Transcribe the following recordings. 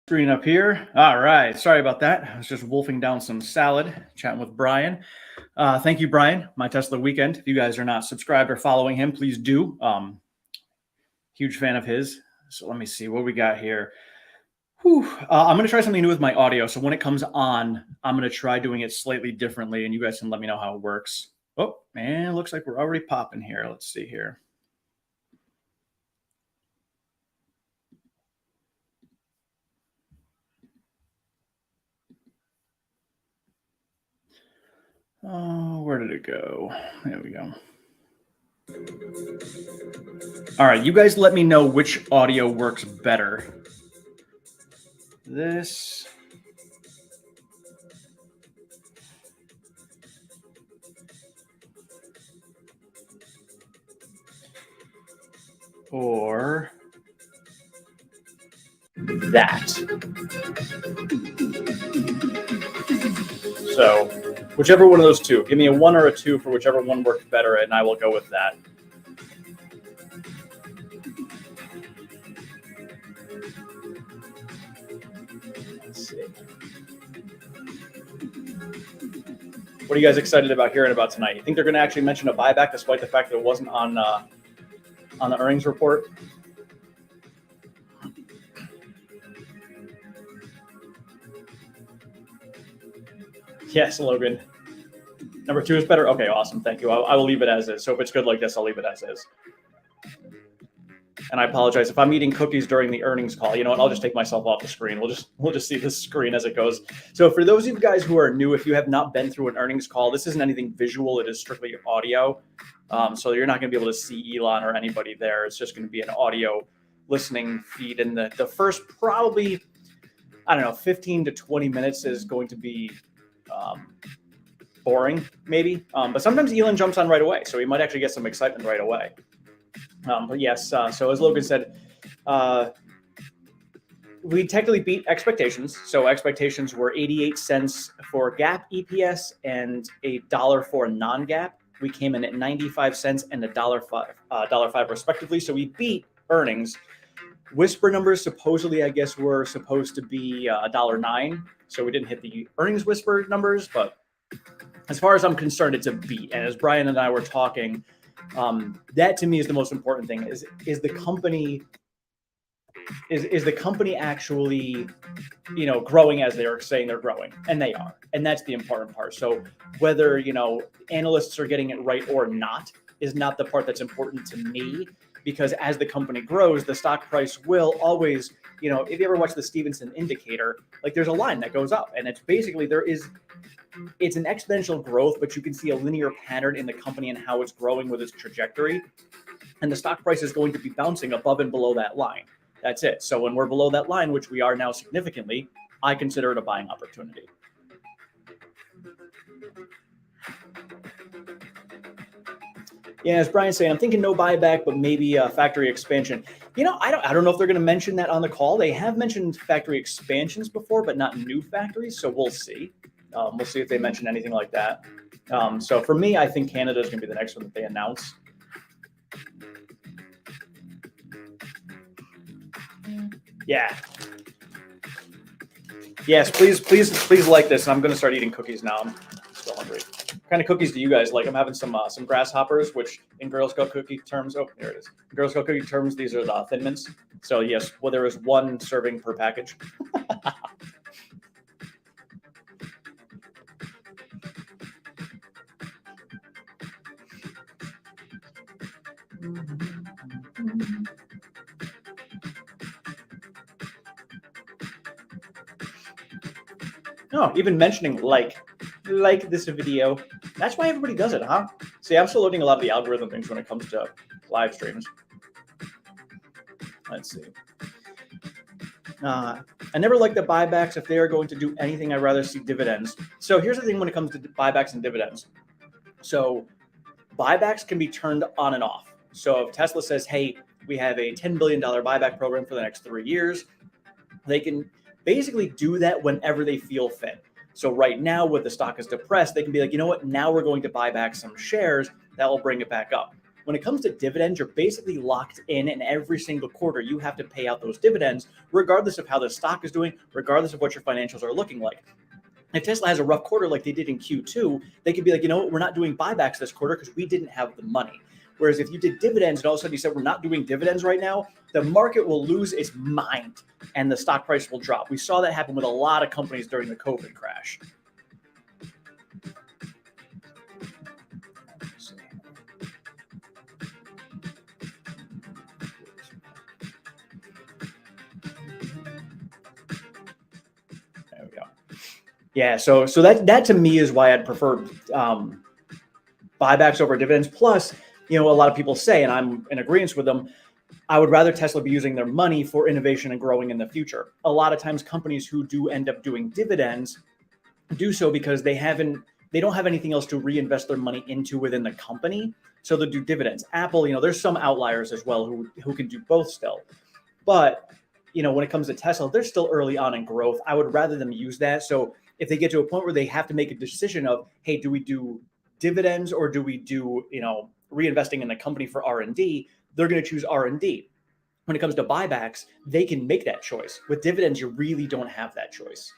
Screen up here. All right. Sorry about that. I was just wolfing down some salad, chatting with Brian. Thank you, Brian. My Tesla Weekend. If you guys are not subscribed or following him, please do. Huge fan of his. So let me see what we got here. I'm going to try something new with my audio. So when it comes on, I'm going to try doing it slightly differently, and you guys can let me know how it works. Oh, man, looks like we're already popping here. Let's see here. Oh, where did it go? There we go. All right, you guys let me know which audio works better. This. Or that. So whichever one of those two. Give me a 1 or a 2 for whichever one works better, and I will go with that. Let's see. What are you guys excited about hearing about tonight? You think they're going to actually mention a buyback despite the fact that it wasn't on the earnings report? Yes, Logan. Number 2 is better? Okay, awesome. Thank you. I will leave it as is. So if it's good like this, I'll leave it as is. And I apologize if I'm eating cookies during the earnings call. You know what? I'll just take myself off the screen. We'll just see this screen as it goes. So for those of you guys who are new, if you have not been through an earnings call, this isn't anything visual. It is strictly audio. So you're not going to be able to see Elon or anybody there. It's just going to be an audio listening feed. And the first probably, 15 to 20 minutes is going to be boring, maybe. But sometimes Elon jumps on right away. So we might actually get some excitement right away. But yes, so as Logan said, we technically beat expectations. So expectations were 88 cents for GAAP EPS and $1 for non-GAAP. We came in at 95 cents and $1.05 respectively. So we beat earnings. Whisper numbers supposedly, I guess, were supposed to be $1.09. So we didn't hit the earnings whisper numbers, but as far as I'm concerned, it's a beat. And as Brian and I were talking, that to me is the most important thing. Is the company actually, growing as they are saying they're growing, and they are, and that's the important part. So whether analysts are getting it right or not is not the part that's important to me, because as the company grows, the stock price will always, if you ever watch the Stevenson indicator, like there's a line that goes up, and it's basically it's an exponential growth, but you can see a linear pattern in the company and how it's growing with its trajectory. And the stock price is going to be bouncing above and below that line. That's it. So when we're below that line, which we are now significantly, I consider it a buying opportunity. Yeah, as Brian's saying, I'm thinking no buyback, but maybe factory expansion. I don't know if they're going to mention that on the call. They have mentioned factory expansions before, but not new factories. So we'll see. We'll see if they mention anything like that. So for me, I think Canada is going to be the next one that they announce. Yeah. Yes, please like this. And I'm going to start eating cookies now. I'm still hungry. What kind of cookies do you guys like? I'm having some grasshoppers, which in Girl Scout cookie terms, there it is. In Girl Scout cookie terms, these are the Thin Mints. So yes, well, there is 1 serving per package. No, even mentioning like this video. That's why everybody does it, huh? See, I'm still learning a lot of the algorithm things when it comes to live streams. Let's see. I never like the buybacks. If they are going to do anything, I'd rather see dividends. So here's the thing when it comes to buybacks and dividends. So buybacks can be turned on and off. So if Tesla says, hey, we have a $10 billion buyback program for the next 3 years, they can basically do that whenever they feel fit. So right now, with the stock is depressed, they can be like, you know what? Now we're going to buy back some shares that will bring it back up. When it comes to dividends, you're basically locked in, and every single quarter you have to pay out those dividends, regardless of how the stock is doing, regardless of what your financials are looking like. If Tesla has a rough quarter like they did in Q2, they could be like, you know what, we're not doing buybacks this quarter because we didn't have the money. Whereas if you did dividends and all of a sudden you said, we're not doing dividends right now, the market will lose its mind and the stock price will drop. We saw that happen with a lot of companies during the COVID crash. There we go. Yeah, so that to me is why I'd prefer buybacks over dividends. Plus, a lot of people say, and I'm in agreement with them, I would rather Tesla be using their money for innovation and growing in the future. A lot of times companies who do end up doing dividends do so because they don't have anything else to reinvest their money into within the company. So they'll do dividends. Apple, there's some outliers as well who can do both still. But, when it comes to Tesla, they're still early on in growth. I would rather them use that. So if they get to a point where they have to make a decision of, hey, do we do dividends or do we do, reinvesting in the company for R&D, they're going to choose R&D. When it comes to buybacks, they can make that choice. With dividends, you really don't have that choice.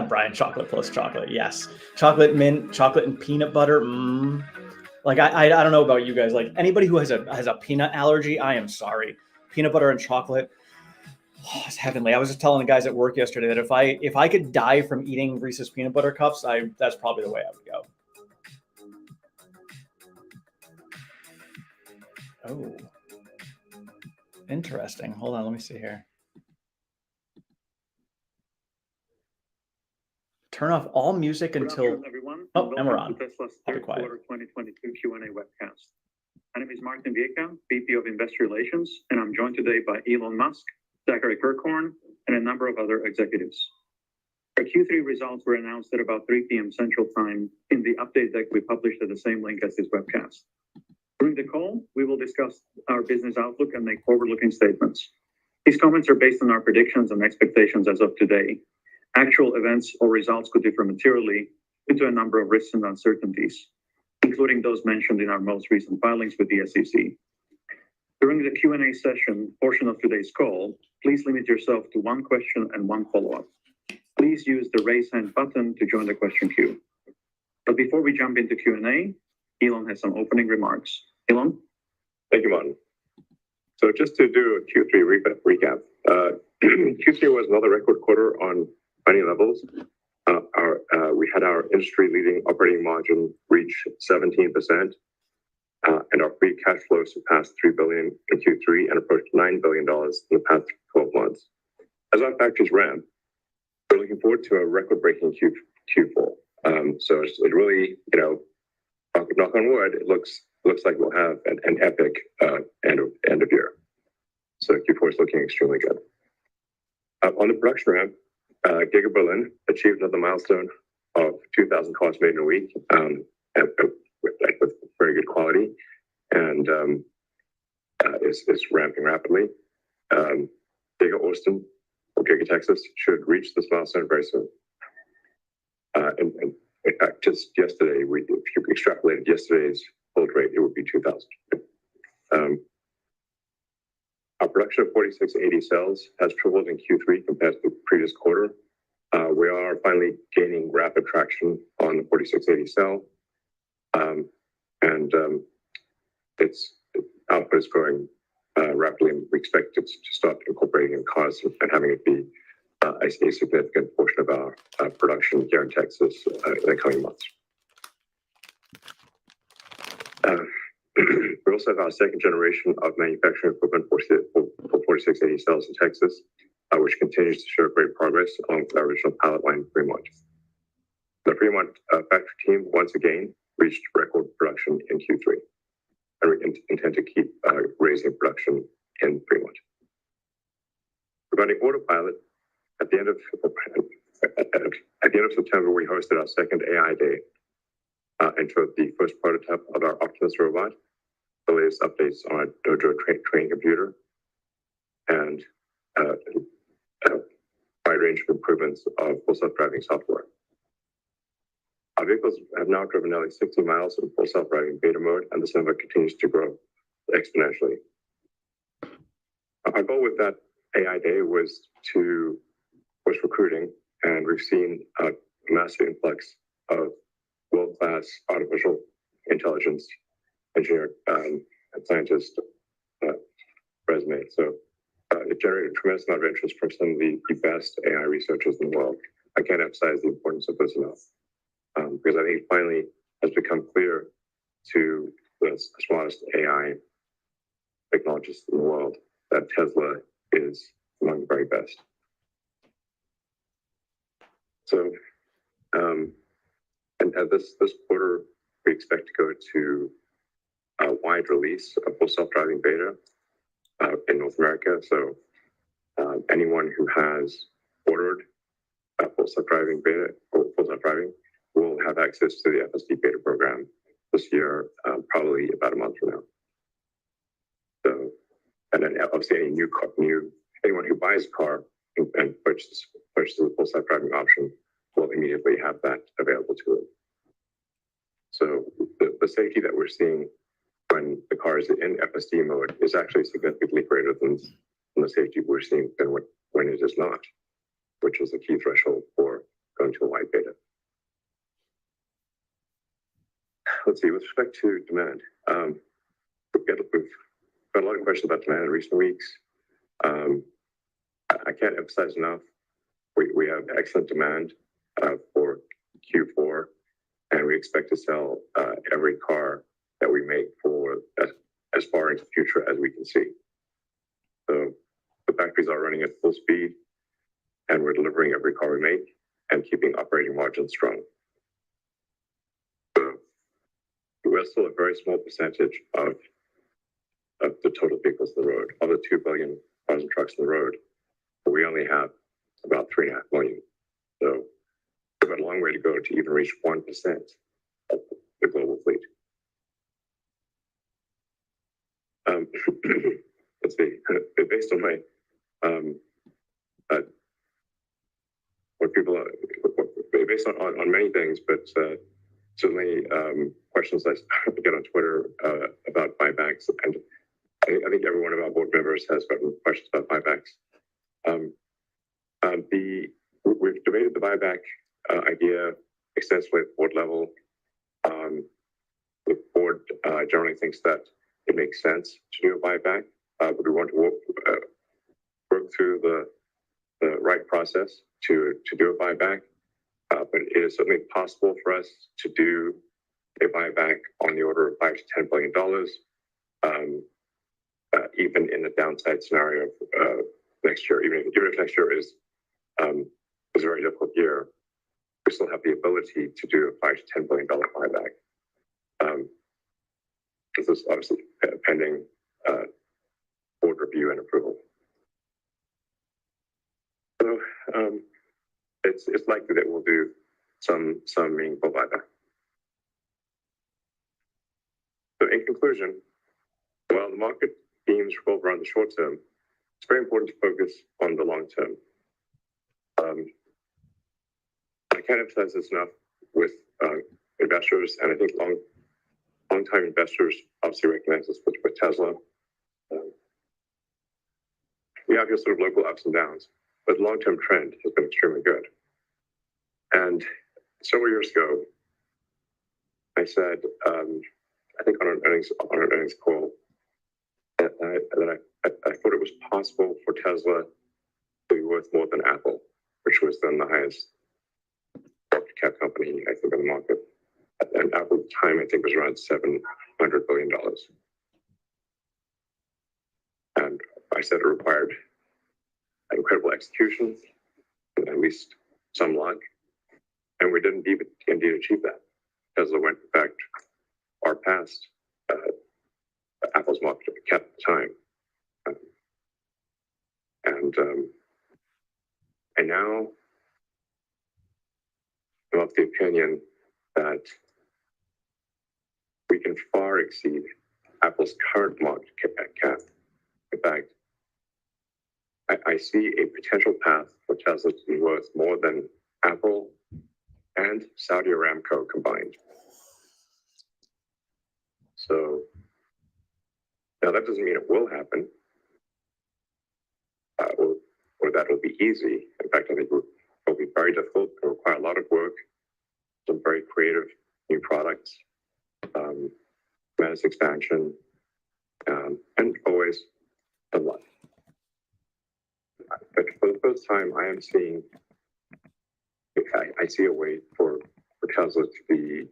Brian, chocolate plus chocolate. Yes. Chocolate mint, chocolate and peanut butter. Like I don't know about you guys. Like anybody who has a peanut allergy, I am sorry. Peanut butter and chocolate. Oh, it's heavenly. I was just telling the guys at work yesterday that if I could die from eating Reese's peanut butter cups, that's probably the way I would go. Oh, interesting. Hold on, let me see here. Turn off all music until. Everyone. Oh, and we're on. Tesla's third quarter 2022 Q&A webcast. My name is Martin Vieca, VP of Investor Relations, and I'm joined today by Elon Musk, Zachary Kirkhorn, and a number of other executives. Our Q3 results were announced at about 3 p.m. Central Time in the update deck we published at the same link as this webcast. During the call, we will discuss our business outlook and make forward-looking statements. These comments are based on our predictions and expectations as of today. Actual events or results could differ materially due to a number of risks and uncertainties, including those mentioned in our most recent filings with the SEC. During the Q&A session portion of today's call, please limit yourself to one question and one follow-up. Please use the raise hand button to join the question queue. But before we jump into Q&A, Elon has some opening remarks. Elon? Thank you, Martin. So just to do a Q3 recap, Q3 was another record quarter on many levels. We had our industry-leading operating margin reach 17%, and our free cash flow surpassed $3 billion in Q3 and approached $9 billion in the past 12 months. As our factories ramp, we're looking forward to a record-breaking Q4. So it really, knock on wood, it looks like we'll have an epic end of year. So Q4 is looking extremely good. On the production ramp, Giga Berlin achieved another milestone of 2,000 cars made in a week, with very good quality, and is ramping rapidly. Giga Austin or Giga Texas should reach this milestone very soon. And in fact, just yesterday, if you extrapolated yesterday's build rate, it would be 2,000. Our production of 4680 cells has tripled in Q3 compared to the previous quarter. We are finally gaining rapid traction on the 4680 cell, and its output is growing rapidly, and we expect it to start incorporating in cars and having it be a significant portion of our production here in Texas in the coming months. We also have our second generation of manufacturing equipment for 4680 cells in Texas, which continues to show great progress along with our original pilot line in Fremont. The Fremont factory team once again reached record production in Q3, and we intend to keep raising production in Fremont. Regarding Autopilot, at the end of September, we hosted our second AI Day and showed the first prototype of our Optimus robot, the latest updates on our Dojo training computer, and a wide range of improvements of full self-driving software. Our vehicles have now driven nearly 60 miles in full self-driving beta mode, and this number continues to grow exponentially. Our goal with that AI day was recruiting, and we've seen a massive influx of world-class artificial intelligence engineer and scientist resumes. So it generated a tremendous amount of interest from some of the best AI researchers in the world. I can't emphasize the importance of this enough, because I think it finally has become clear to the smartest AI technologists in the world that Tesla is among the very best. So, and this quarter, we expect to go to a wide release of full self-driving beta in North America. So anyone who has ordered full self-driving beta or full self-driving will have access to the FSD beta program this year, probably about a month from now. So, and then obviously anyone who buys a car and purchases the full self-driving option will immediately have that available to it. So the safety that we're seeing when the car is in FSD mode is actually significantly greater than the safety we're seeing than when it is not, which is the key threshold for going to a wide beta. Let's see, with respect to demand, we've got a lot of questions about demand in recent weeks. I can't emphasize enough, we have excellent demand for Q4, and we expect to sell every car that we make for as far into the future as we can see. So the factories are running at full speed, and we're delivering every car we make and keeping operating margins strong. So we're still a very small percentage of the total vehicles on the road. Of the 2 billion cars and trucks on the road, we only have about 3.5 million. So we've got a long way to go to even reach 1% of the global fleet. Let's see, based on my what people are, based on many things, but certainly questions I get on Twitter about buybacks, and I think every one of our board members has gotten questions about buybacks. We've debated the buyback idea extensively at board level. The board generally thinks that it makes sense to do a buyback, but we want to work through the right process to do a buyback. But it is certainly possible for us to do a buyback on the order of $5 to $10 billion, even in the downside scenario of next year. Even if next year is a very difficult year, we still have the ability to do a $5 to $10 billion buyback. This is obviously pending board review and approval. So it's likely that we'll do some meaningful buyback. So in conclusion, while the market themes revolve around the short term, it's very important to focus on the long term. I can't emphasize this enough with investors, and I think long-time investors obviously recognize this with Tesla. We have your sort of local ups and downs, but the long-term trend has been extremely good. And several years ago, I said, I think on an earnings call, that I thought it was possible for Tesla to be worth more than Apple, which was then the highest market cap company, I think, in the market. And Apple at the time, I think, was around $700 billion. And I said it required incredible execution, and at least some luck. And we didn't indeed achieve that. Tesla went, in fact, far past Apple's market cap at the time. And now I'm of the opinion that we can far exceed Apple's current market cap. In fact, I see a potential path for Tesla to be worth more than Apple and Saudi Aramco combined. So now that doesn't mean it will happen, or that it'll be easy. In fact, I think it will be very difficult. It'll require a lot of work, some very creative new products, tremendous expansion, and always a lot. But for the first time, I am seeing, I see a way for Tesla to be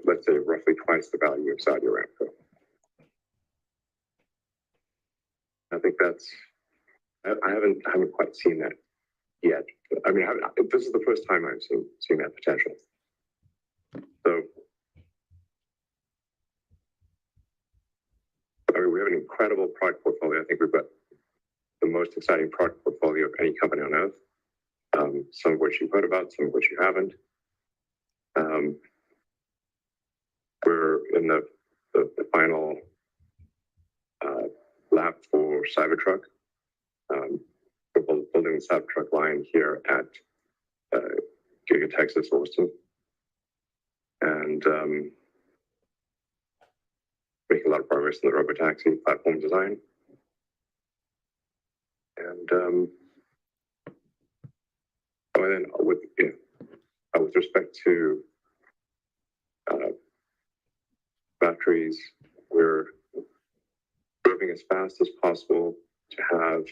let's say roughly twice the value of Saudi Aramco. I think that's, I haven't quite seen that yet. I mean, this is the first time I've seen that potential. So, I mean, we have an incredible product portfolio. I think we've got the most exciting product portfolio of any company on earth. Some of which you've heard about, some of which you haven't. We're in the final lab for Cybertruck. We're building the Cybertruck line here at Giga Texas, Austin, and making a lot of progress in the robotaxi platform design. And then with respect to batteries, we're moving as fast as possible to have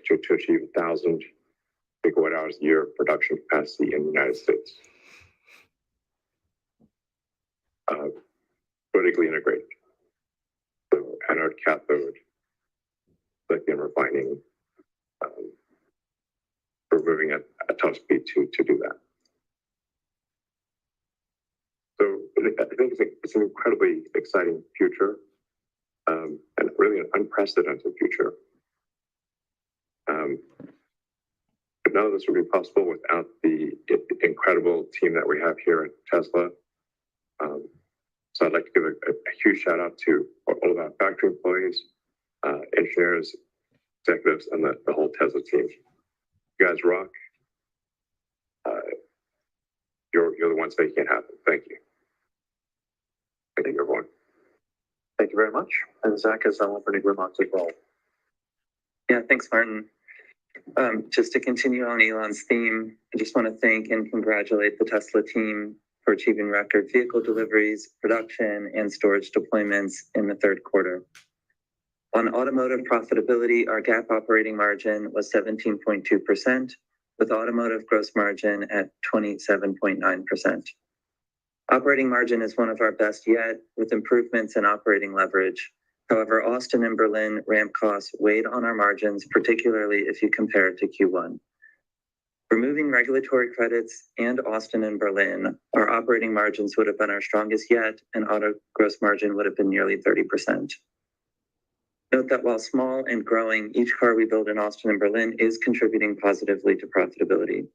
to achieve 1,000 gigawatt hours a year of production capacity in the United States. Vertically integrated. So anode, cathode, lithium refining. We're moving at a top speed to do that. So I think it's an incredibly exciting future, and really an unprecedented future. But none of this would be possible without the incredible team that we have here at Tesla. So I'd like to give a huge shout out to all of our factory employees, engineers, executives, and the whole Tesla team. You guys rock. You're the ones making it happen. Thank you. Thank you, everyone. Thank you very much. And Zach has some opening remarks as well. Yeah, thanks, Martin. Just to continue on Elon's theme, I just want to thank and congratulate the Tesla team for achieving record vehicle deliveries, production, and storage deployments in the third quarter. On automotive profitability, our GAAP operating margin was 17.2%, with automotive gross margin at 27.9%. Operating margin is one of our best yet, with improvements in operating leverage. However, Austin and Berlin ramp costs weighed on our margins, particularly if you compare it to Q1. Removing regulatory credits and Austin and Berlin, our operating margins would have been our strongest yet, and auto gross margin would have been nearly 30%. Note that while small and growing, each car we build in Austin and Berlin is contributing positively to profitability.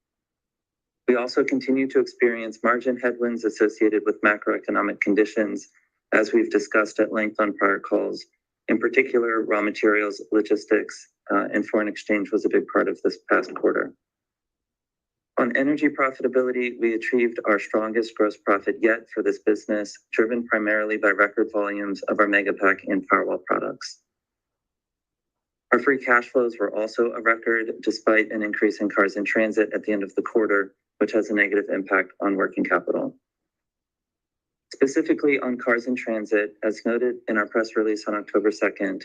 We also continue to experience margin headwinds associated with macroeconomic conditions, as we've discussed at length on prior calls. In particular, raw materials, logistics, and foreign exchange was a big part of this past quarter. On energy profitability, we achieved our strongest gross profit yet for this business, driven primarily by record volumes of our Megapack and Powerwall products. Our free cash flows were also a record, despite an increase in cars in transit at the end of the quarter, which has a negative impact on working capital. Specifically on cars in transit, as noted in our press release on October 2nd,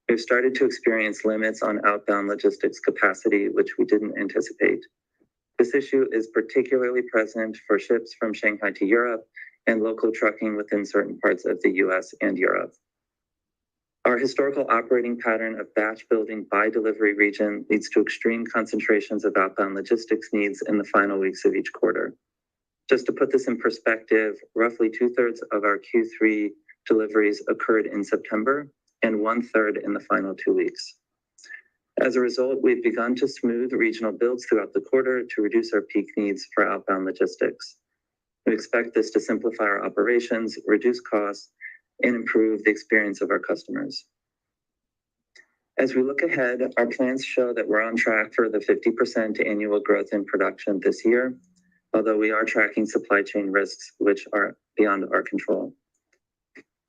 we've started to experience limits on outbound logistics capacity, which we didn't anticipate. This issue is particularly present for ships from Shanghai to Europe and local trucking within certain parts of the US and Europe. Our historical operating pattern of batch building by delivery region leads to extreme concentrations of outbound logistics needs in the final weeks of each quarter. Just to put this in perspective, roughly 2/3 of our Q3 deliveries occurred in September and 1/3 in the final 2 weeks. As a result, we've begun to smooth regional builds throughout the quarter to reduce our peak needs for outbound logistics. We expect this to simplify our operations, reduce costs, and improve the experience of our customers. As we look ahead, our plans show that we're on track for the 50% annual growth in production this year, although we are tracking supply chain risks which are beyond our control.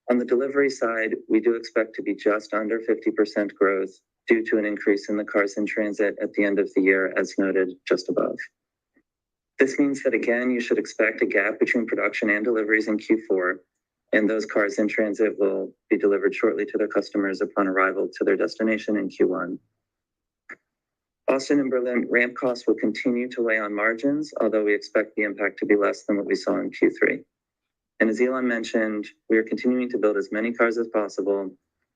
On the delivery side, we do expect to be just under 50% growth due to an increase in the cars in transit at the end of the year, as noted just above. This means that again, you should expect a gap between production and deliveries in Q4, and those cars in transit will be delivered shortly to their customers upon arrival to their destination in Q1. Austin and Berlin ramp costs will continue to weigh on margins, although we expect the impact to be less than what we saw in Q3. And as Elon mentioned, we are continuing to build as many cars as possible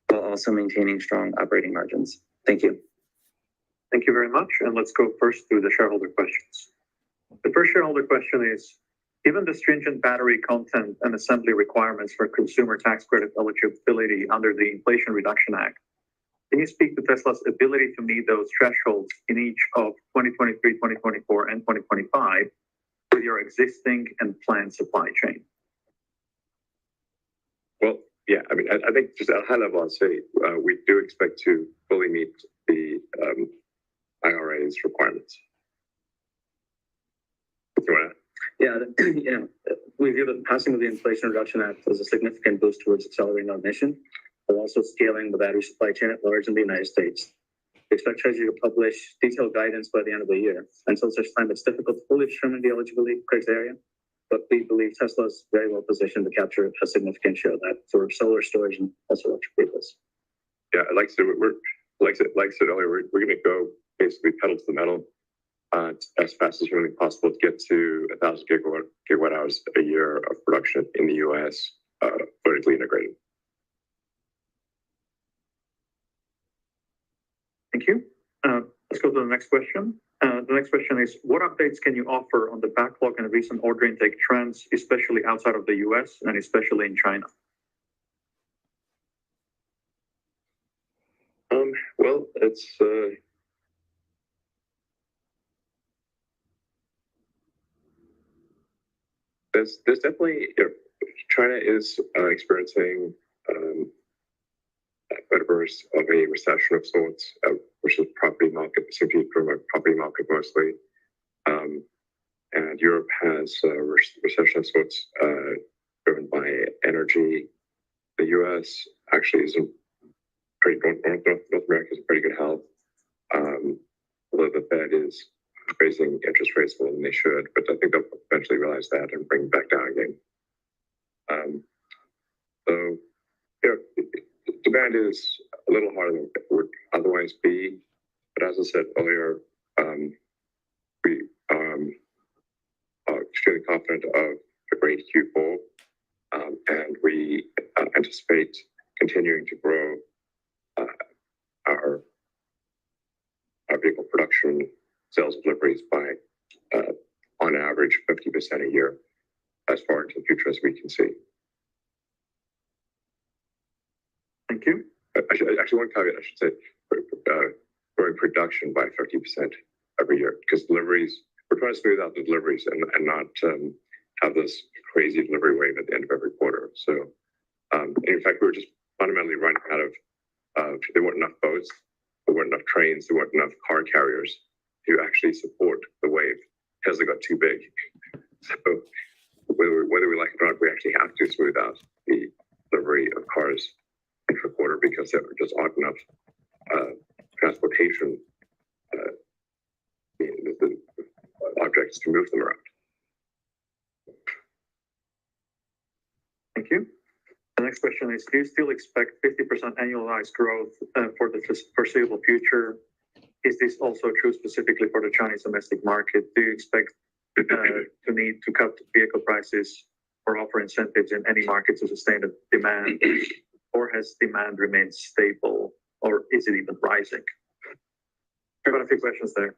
while also maintaining strong operating margins. Thank you. Thank you very much. And let's go first through the shareholder questions. The first shareholder question is, given the stringent battery content and assembly requirements for consumer tax credit eligibility under the Inflation Reduction Act, can you speak to Tesla's ability to meet those thresholds in each of 2023, 2024, and 2025 with your existing and planned supply chain? Well, yeah, I mean, I think just at a high level, I'll say we do expect to fully meet the IRA's requirements. Yeah, we view the passing of the Inflation Reduction Act as a significant boost towards accelerating our mission, while also scaling the battery supply chain at large in the United States. We expect Treasury to publish detailed guidance by the end of the year. Until such time, it's difficult to fully determine the eligibility criteria, but we believe Tesla is very well positioned to capture a significant share of that for solar storage and also electric vehicles. Yeah, like I said, like I said earlier, we're going to go basically pedal to the metal as fast as humanly possible to get to 1,000 gigawatt hours a year of production in the U.S. Vertically integrated. Thank you. Let's go to the next question. The next question is, what updates can you offer on the backlog and recent order intake trends, especially outside of the US and especially in China? Well, it's there's definitely China is experiencing a burst of a recession of sorts, which is property market, simply from a property market mostly. And Europe has a recession of sorts driven by energy. The US actually is in pretty good, North America is in pretty good health. Although the Fed is raising interest rates more than they should, but I think they'll eventually realize that and bring it back down again. So, demand is a little harder than it would otherwise be, but as I said earlier, we are extremely confident of a great Q4, and we anticipate continuing to grow our vehicle production sales deliveries by on average 50% a year as far into the future as we can see. Thank you. Actually, one caveat I should say, growing production by 50% every year, because deliveries, we're trying to smooth out the deliveries and not have this crazy delivery wave at the end of every quarter. So, in fact, we were just fundamentally running out of, there weren't enough boats, there weren't enough trains, there weren't enough car carriers to actually support the wave because they got too big. So, whether we like it or not, we actually have to smooth out the delivery of cars intra quarter because there just aren't enough transportation the objects to move them around. Thank you. The next question is, do you still expect 50% annualized growth for the foreseeable future? Is this also true specifically for the Chinese domestic market? Do you expect to need to cut vehicle prices or offer incentives in any market to sustain the demand? Or has demand remained stable, or is it even rising? I've got a few questions there.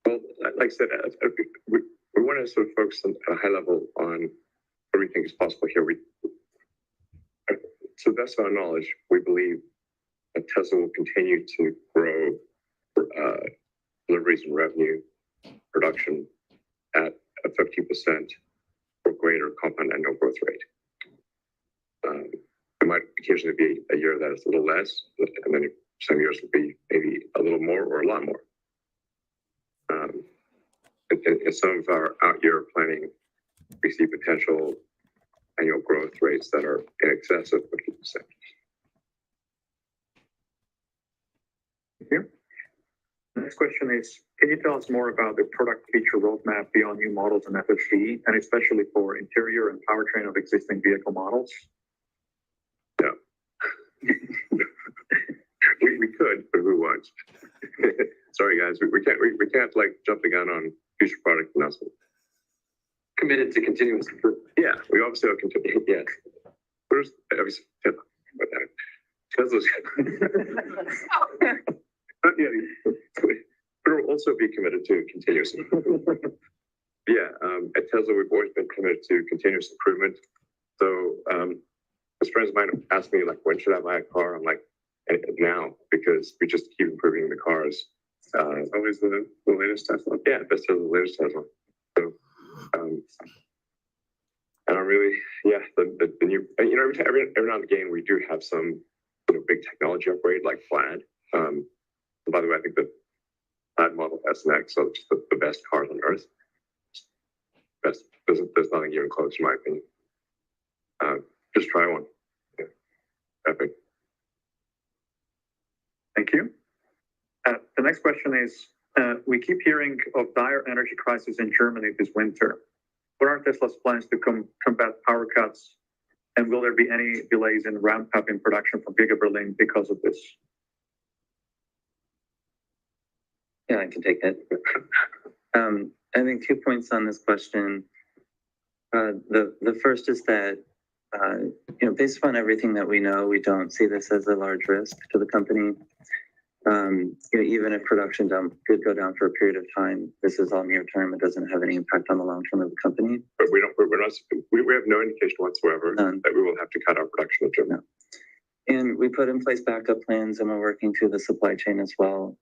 Well, like I said, we want to sort of focus on a high level on what we think is possible here. To the best of our knowledge, we believe that Tesla will continue to grow deliveries and revenue production at a 50% or greater compound annual growth rate. There might occasionally be a year that is a little less, and then some years will be maybe a little more or a lot more. In some of our out-year planning, we see potential annual growth rates that are in excess of 50%. Thank you. The next question is, can you tell us more about the product feature roadmap beyond new models and FSD, and especially for interior and powertrain of existing vehicle models? Yeah. we could, but we won't. Sorry, guys, we can't like jump the gun on future product announcement. Committed to continuous improvement. Yeah, we obviously will continue. Yeah. Where's obviously about that? Tesla's not yet. We'll also be committed to continuous improvement. Yeah, at Tesla, we've always been committed to continuous improvement. So, as friends of mine ask me, like, when should I buy a car? I'm like, now, because we just keep improving the cars. It's always the latest Tesla. Yeah, best of the latest Tesla. So, and I'm really, yeah, the new, you know, every now and again, we do have some, you know, big technology upgrade like Plaid. And by the way, I think the Plaid Model S and X are just the best cars on earth. Best. There's nothing even close, in my opinion. Just try one. Yeah. Epic. Thank you. The next question is, we keep hearing of dire energy crisis in Germany this winter. What are Tesla's plans to combat power cuts? And will there be any delays in ramp up in production from Giga Berlin because of this? Yeah, I can take it. I think 2 points on this question. The first is that, you know, based upon everything that we know, we don't see this as a large risk to the company. You know, even if production could go down for a period of time, this is all near term. It doesn't have any impact on the long term of the company. But we have no indication whatsoever that we will have to cut our production in Germany. No. And we put in place backup plans, and we're working through the supply chain as well.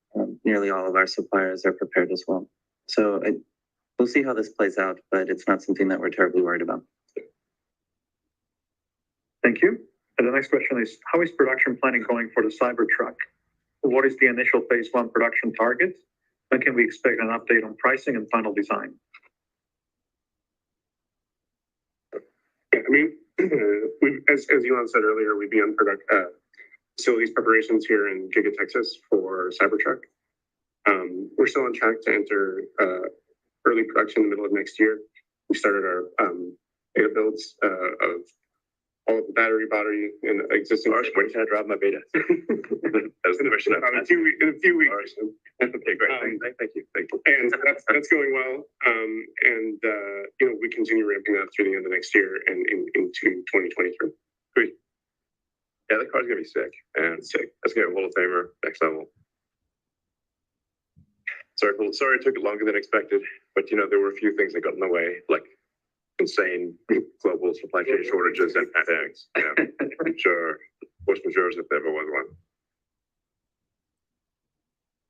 Nearly all of our suppliers are prepared as well. So we'll see how this plays out, but it's not something that we're terribly worried about. Thank you. And the next question is, how is production planning going for the Cybertruck? What is the initial phase 1 production target? When can we expect an update on pricing and final design? Yeah, I mean, as Elon said earlier, we began facilities preparations here in Giga, Texas for Cybertruck. We're still on track to enter early production in the middle of next year. We started our beta builds of all of the body and existing. When can I drive my beta? That's the question. In a few weeks. Okay, great. Thank you. And that's going well. You know, we continue ramping up through the end of next year and into 2023. Great. Yeah, that car's gonna be sick. And sick. That's gonna be a Hall of Famer next level. Sorry, it took longer than expected, but you know, there were a few things that got in the way, like insane global supply chain shortages and pandemics. Yeah, sure. Force majeure if there ever was one.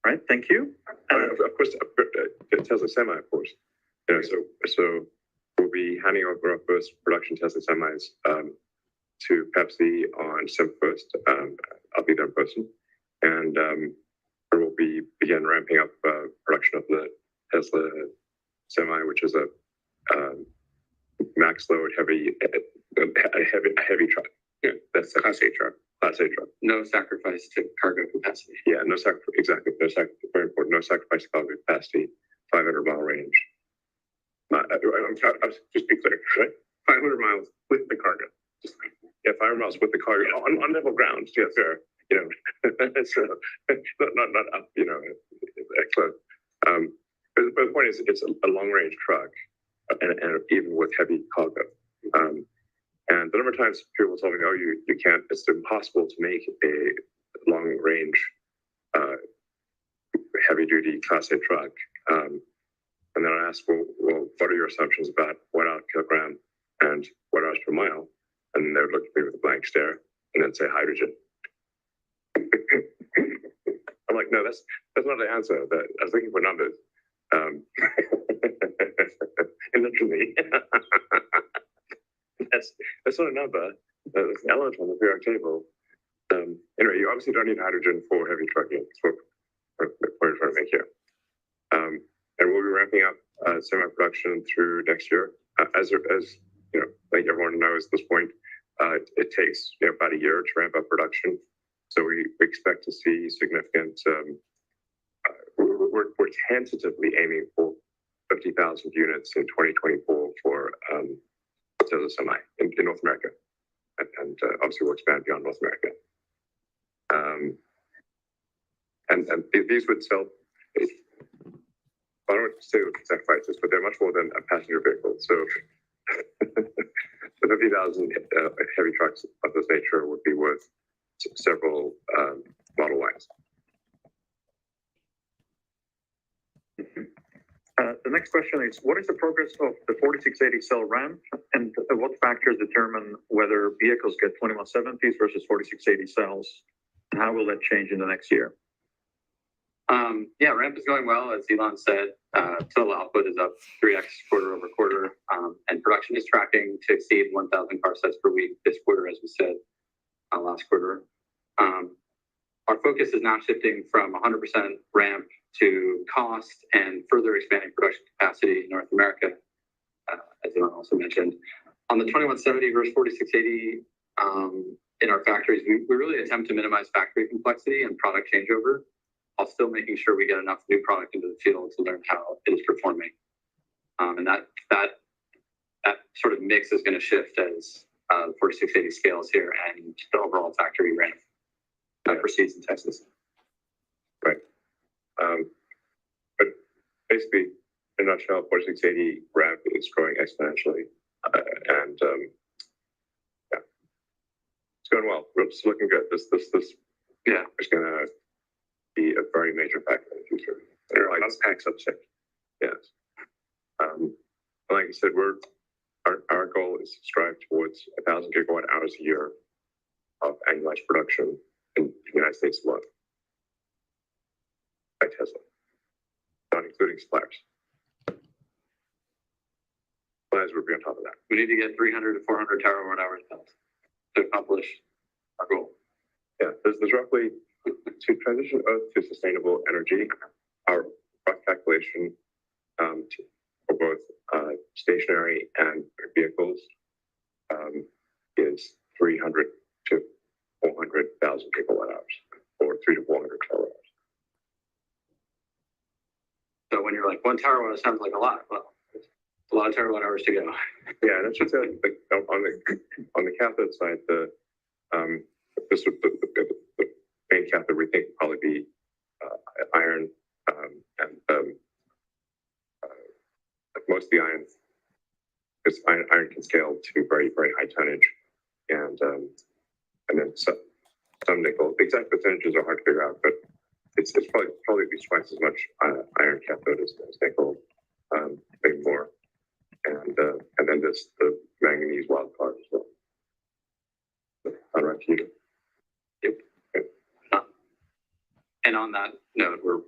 All right, thank you. Of course, Tesla Semi, of course. You know, so we'll be handing over our first production Tesla semis to Pepsi on December 1st. I'll be there in person, and we'll begin ramping up production of the Tesla Semi, which is a max load heavy truck. Yeah, that's a Class A truck. Class A truck. No sacrifice to cargo capacity. Yeah, no sacrifice. Exactly. No sacrifice. Very important. No sacrifice to cargo capacity. 500-mile range. Just be clear, right? 500 miles with the cargo. Yeah, 500 miles with the cargo on level ground. Yeah, fair. You know, so not up. You know, close. But the point is, it's a long range truck, and even with heavy cargo. And the number of times people tell me, "Oh, you can't. It's impossible to make a long range, heavy duty Class A truck." And then I ask, well, what are your assumptions about watt-hour kilogram and watt-hours per mile? And they would look at me with a blank stare and then say hydrogen. I'm like, no, that's not the answer. I was looking for numbers. And literally, that's not a number. there's an element on the periodic table. Anyway, you obviously don't need hydrogen for heavy trucking. That's what we're trying to make here. And we'll be ramping up semi-production through next year. As you know, like everyone knows at this point, it takes about a year to ramp up production. So we expect to see significant. We're tentatively aiming for 50,000 units in 2024 for Tesla Semi in North America, and obviously we'll expand beyond North America. And these would sell. I don't want to say exact prices, but they're much more than a passenger vehicle. So the 50,000 heavy trucks of this nature would be worth several Model Ys. The next question is, what is the progress of the 4680 cell ramp, and what factors determine whether vehicles get 2170s versus 4680 cells, and how will that change in the next year? Yeah, ramp is going well. As Elon said, total output is up 3x quarter over quarter, and production is tracking to exceed 1,000 car sets per week this quarter, as we said last quarter. Our focus is now shifting from 100% ramp to cost and further expanding production capacity in North America, as Elon also mentioned. On the 2170 versus 4680 in our factories, we really attempt to minimize factory complexity and product changeover, while still making sure we get enough new product into the field to learn how it is performing. And that sort of mix is going to shift as 4680 scales here and the overall factory ramp proceeds in Texas. Right. But basically, in a nutshell, 4680 ramp is growing exponentially, and yeah, it's going well. It's looking good. This Yeah, is going to be a very major factor in the future. There are a lot of packs up check. Yes. Like I said, our goal is to strive towards 1,000 gigawatt hours a year of annualized production in the United States alone by Tesla, not including suppliers. Suppliers would be on top of that. we need to get 300 to 400 terawatt hours built to accomplish our goal. Yeah, there's roughly, to transition Earth to sustainable energy, our rough calculation for both stationary and vehicles is 300 to 400,000 gigawatt hours, or 3 to 400 terawatt hours. So when you're like 1 terawatt sounds like a lot. Well, it's a lot of terawatt hours to go. Yeah, that's just like on the cathode side, this would the main cathode we think would probably be iron, and like most of the iron, because iron can scale to very, very high tonnage, and then some nickel. The exact percentages are hard to figure out, but it's probably at least twice as much iron cathode as nickel, maybe more, and then there's the manganese wild card as well. All right, Peter. Yep. And on that note, we're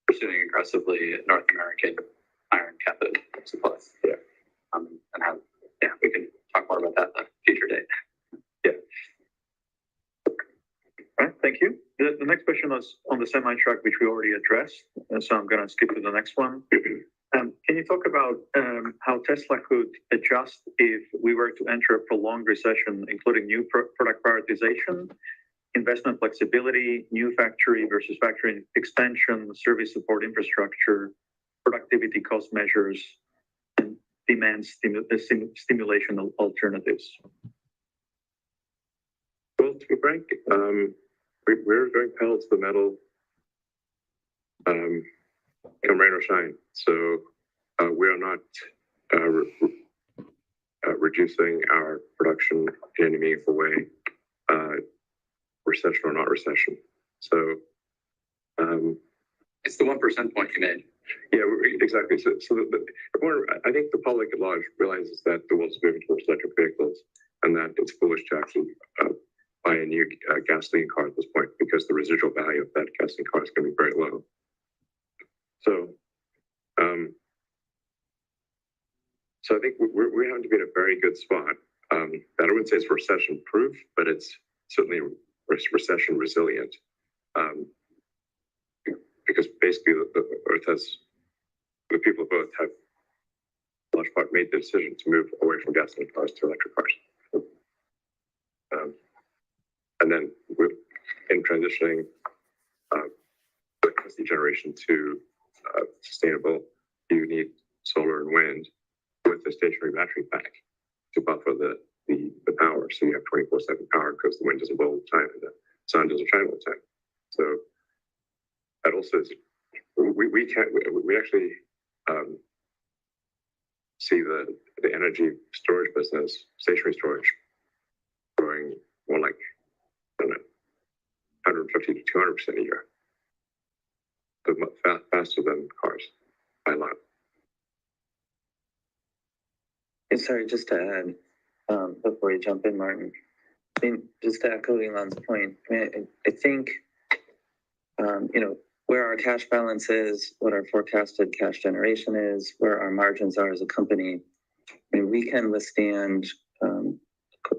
pursuing aggressively North American iron cathode supplies. Yeah. And how, yeah, we can talk more about that at a future date. Yeah. All right, thank you. The next question was on the semi-truck, which we already addressed, so I'm going to skip to the next one. Can you talk about how Tesla could adjust if we were to enter a prolonged recession, including new product prioritization, investment flexibility, new factory versus factory expansion, service support infrastructure, productivity cost measures, and demand stimulation alternatives? Well, to be frank, we're going pedal to the metal, come rain or shine. So we are not reducing our production in any meaningful way, recession or not recession. So It's the 1% point you made. yeah, exactly. So I think the public at large realizes that the world's moving towards electric vehicles, and that it's foolish to actually buy a new gasoline car at this point, because the residual value of that gasoline car is going to be very low. So I think we're having to be in a very good spot that I wouldn't say it's recession proof, but it's certainly recession resilient. Because basically the Earth has, the people of Earth have in large part made the decision to move away from gasoline cars to electric cars. And then we're in transitioning electricity generation to sustainable, you need solar and wind with a stationary battery pack to buffer the power. So you have 24/7 power because the wind doesn't blow all the time and the sun doesn't shine all the time. So that also is, we actually see the energy storage business, stationary storage, growing more like, I don't know, 150 to 200% a year. But faster than cars by a lot. And sorry, just to add, before you jump in, Martin, I mean, just to echo Elon's point, I think, where our cash balance is, what our forecasted cash generation is, where our margins are as a company, I mean, we can withstand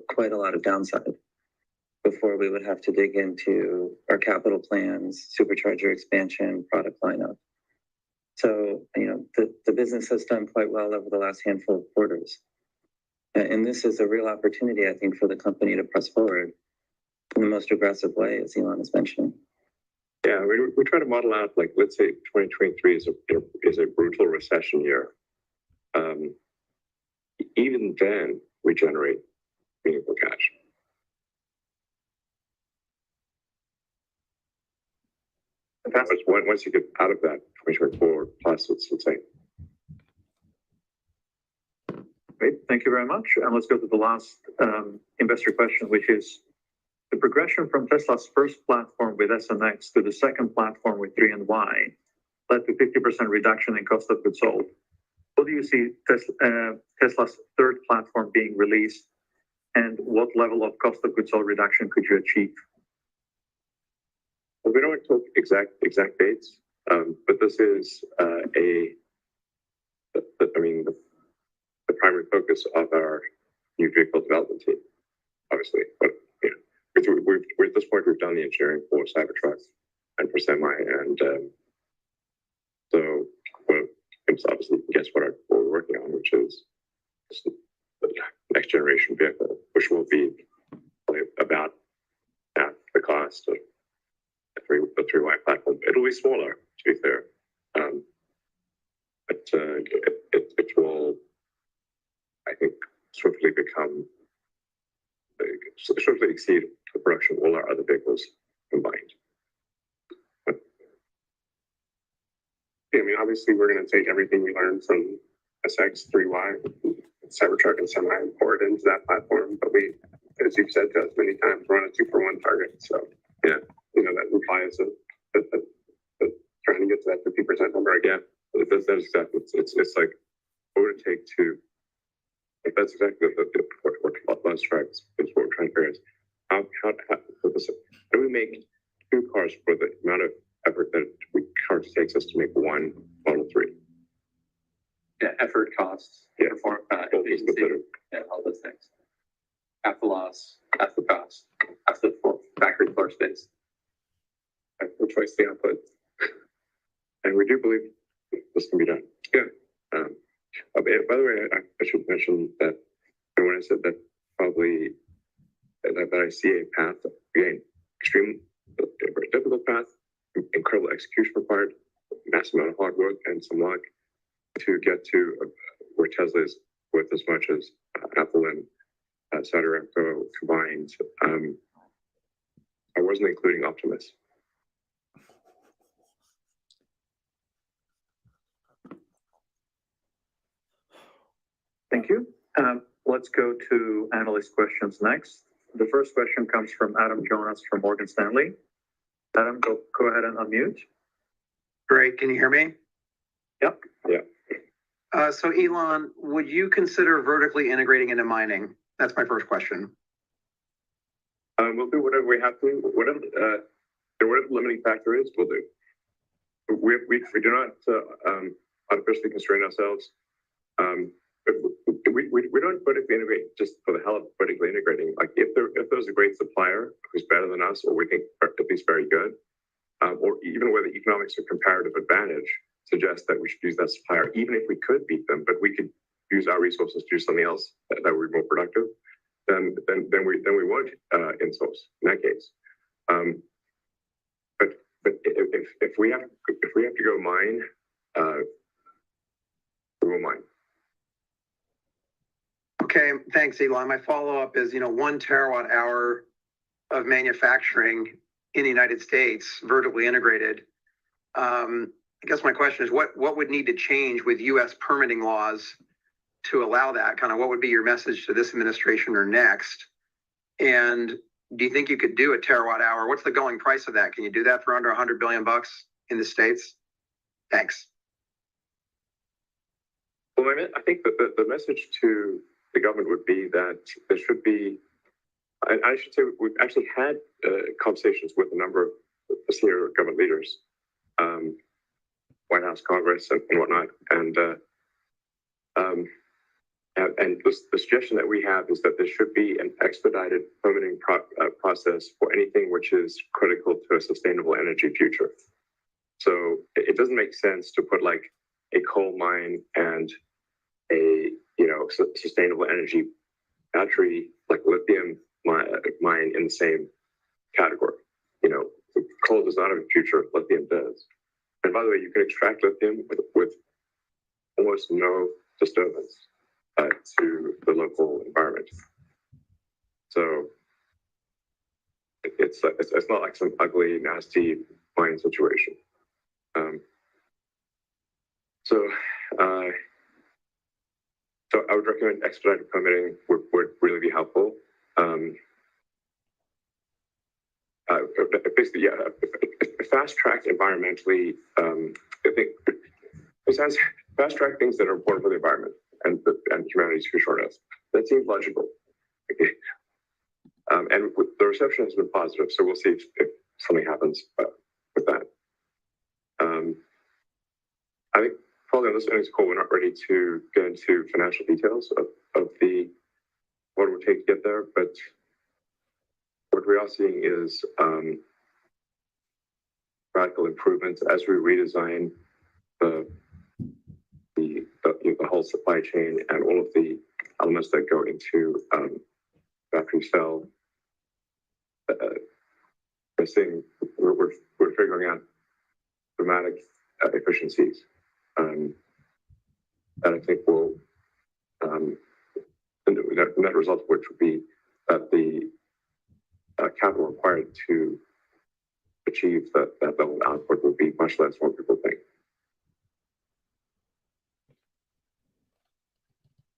quite a lot of downside before we would have to dig into our capital plans, supercharger expansion, product lineup. So, the business has done quite well over the last handful of quarters. And this is a real opportunity, I think, for the company to press forward in the most aggressive way, as Elon is mentioning. Yeah, we try to model out, like, let's say 2023 is a brutal recession year. Even then, we generate meaningful cash. Once you get out of that 2024 plus, it's insane. Great, thank you very much. And let's go to the last investor question, which is the progression from Tesla's first platform with S and X to the second platform with 3 and Y led to 50% reduction in cost of goods sold. What do you see Tesla's third platform being released, and what level of cost of goods sold reduction could you achieve? Well, we don't want to talk exact dates, but this is the primary focus of our new vehicle development team, obviously. But we're at this point, we've done the engineering for Cybertruck and for Semi, and so it's obviously guess what we're working on, which is the next generation vehicle, which will be about half the cost of the 3Y platform. It'll be smaller, to be fair, but it will, I think, swiftly exceed the production of all our other vehicles combined. Yeah, I mean, obviously, we're going to take everything we learned from SX, 3Y, Cybertruck, and Semi and pour it into that platform. But we, as you've said to us many times, we're on a 2-for-1 target. So, yeah, that implies that trying to get to that 50% number again. That's exactly. It's like what would it take to. That's exactly what Buzz describes. Is what we're trying to figure out. How do we make 2 cars for the amount of effort that cars takes us to make one Model 3? Yeah, effort, costs, perform, efficiency, all those things. Half the loss, half the cost, half the factory floor space. For twice the output. And we do believe this can be done. Yeah. By the way, I should mention that when I said that probably that I see a path, again, extreme, very difficult path, incredible execution required, massive amount of hard work and some luck to get to where Tesla is worth as much as Apple and Saudi Aramco combined. I wasn't including Optimus. Thank you. Let's go to analyst questions next. The first question comes from Adam Jonas from Morgan Stanley. Adam, go ahead and unmute. Great. Can you hear me? Yep. Yeah. So Elon, would you consider vertically integrating into mining? That's my first question. We'll do whatever we have to. Whatever the limiting factor is, we'll do. We do not artificially constrain ourselves. We don't don't vertically integrate just for the hell of vertically integrating. Like if there's a great supplier who's better than us, or we think at least very good, or even where the economics of comparative advantage suggests that we should use that supplier, even if we could beat them, but we could use our resources to do something else that would be more productive, then we won't insource in that case. But if we have to go mine, we will mine. Okay, thanks, Elon. My follow-up is, 1 terawatt hour of manufacturing in the United States, vertically integrated. I guess my question is, what would need to change with U.S. permitting laws to allow that? Kind of what would be your message to this administration or next? And do you think you could do a terawatt hour? What's the going price of that? Can you do that for under $100 billion in the States? Thanks. Well, I think that the message to the government would be that there should be, and I should say we've actually had conversations with a number of senior government leaders, White House, Congress, and whatnot, and the suggestion that we have is that there should be an expedited permitting process for anything which is critical to a sustainable energy future. So it doesn't make sense to put like a coal mine and a sustainable energy battery like lithium mine in the same category. Coal does not have a future, lithium does. And by the way, you can extract lithium with almost no disturbance to the local environment. So it's not like some ugly, nasty mine situation. So I would recommend expedited permitting would really be helpful. Basically, yeah, fast track environmentally. I think besides fast track things that are important for the environment and humanity's future on us. That seems logical. Okay. And the reception has been positive, so we'll see if something happens with that. I think probably on this earnings call, we're not ready to get into financial details of what it would take to get there, but what we are seeing is radical improvements as we redesign the whole supply chain and all of the elements that go into battery cell. We're figuring out dramatic efficiencies that I think will the net result of which would be that the capital required to achieve that level of output would be much less than what people think.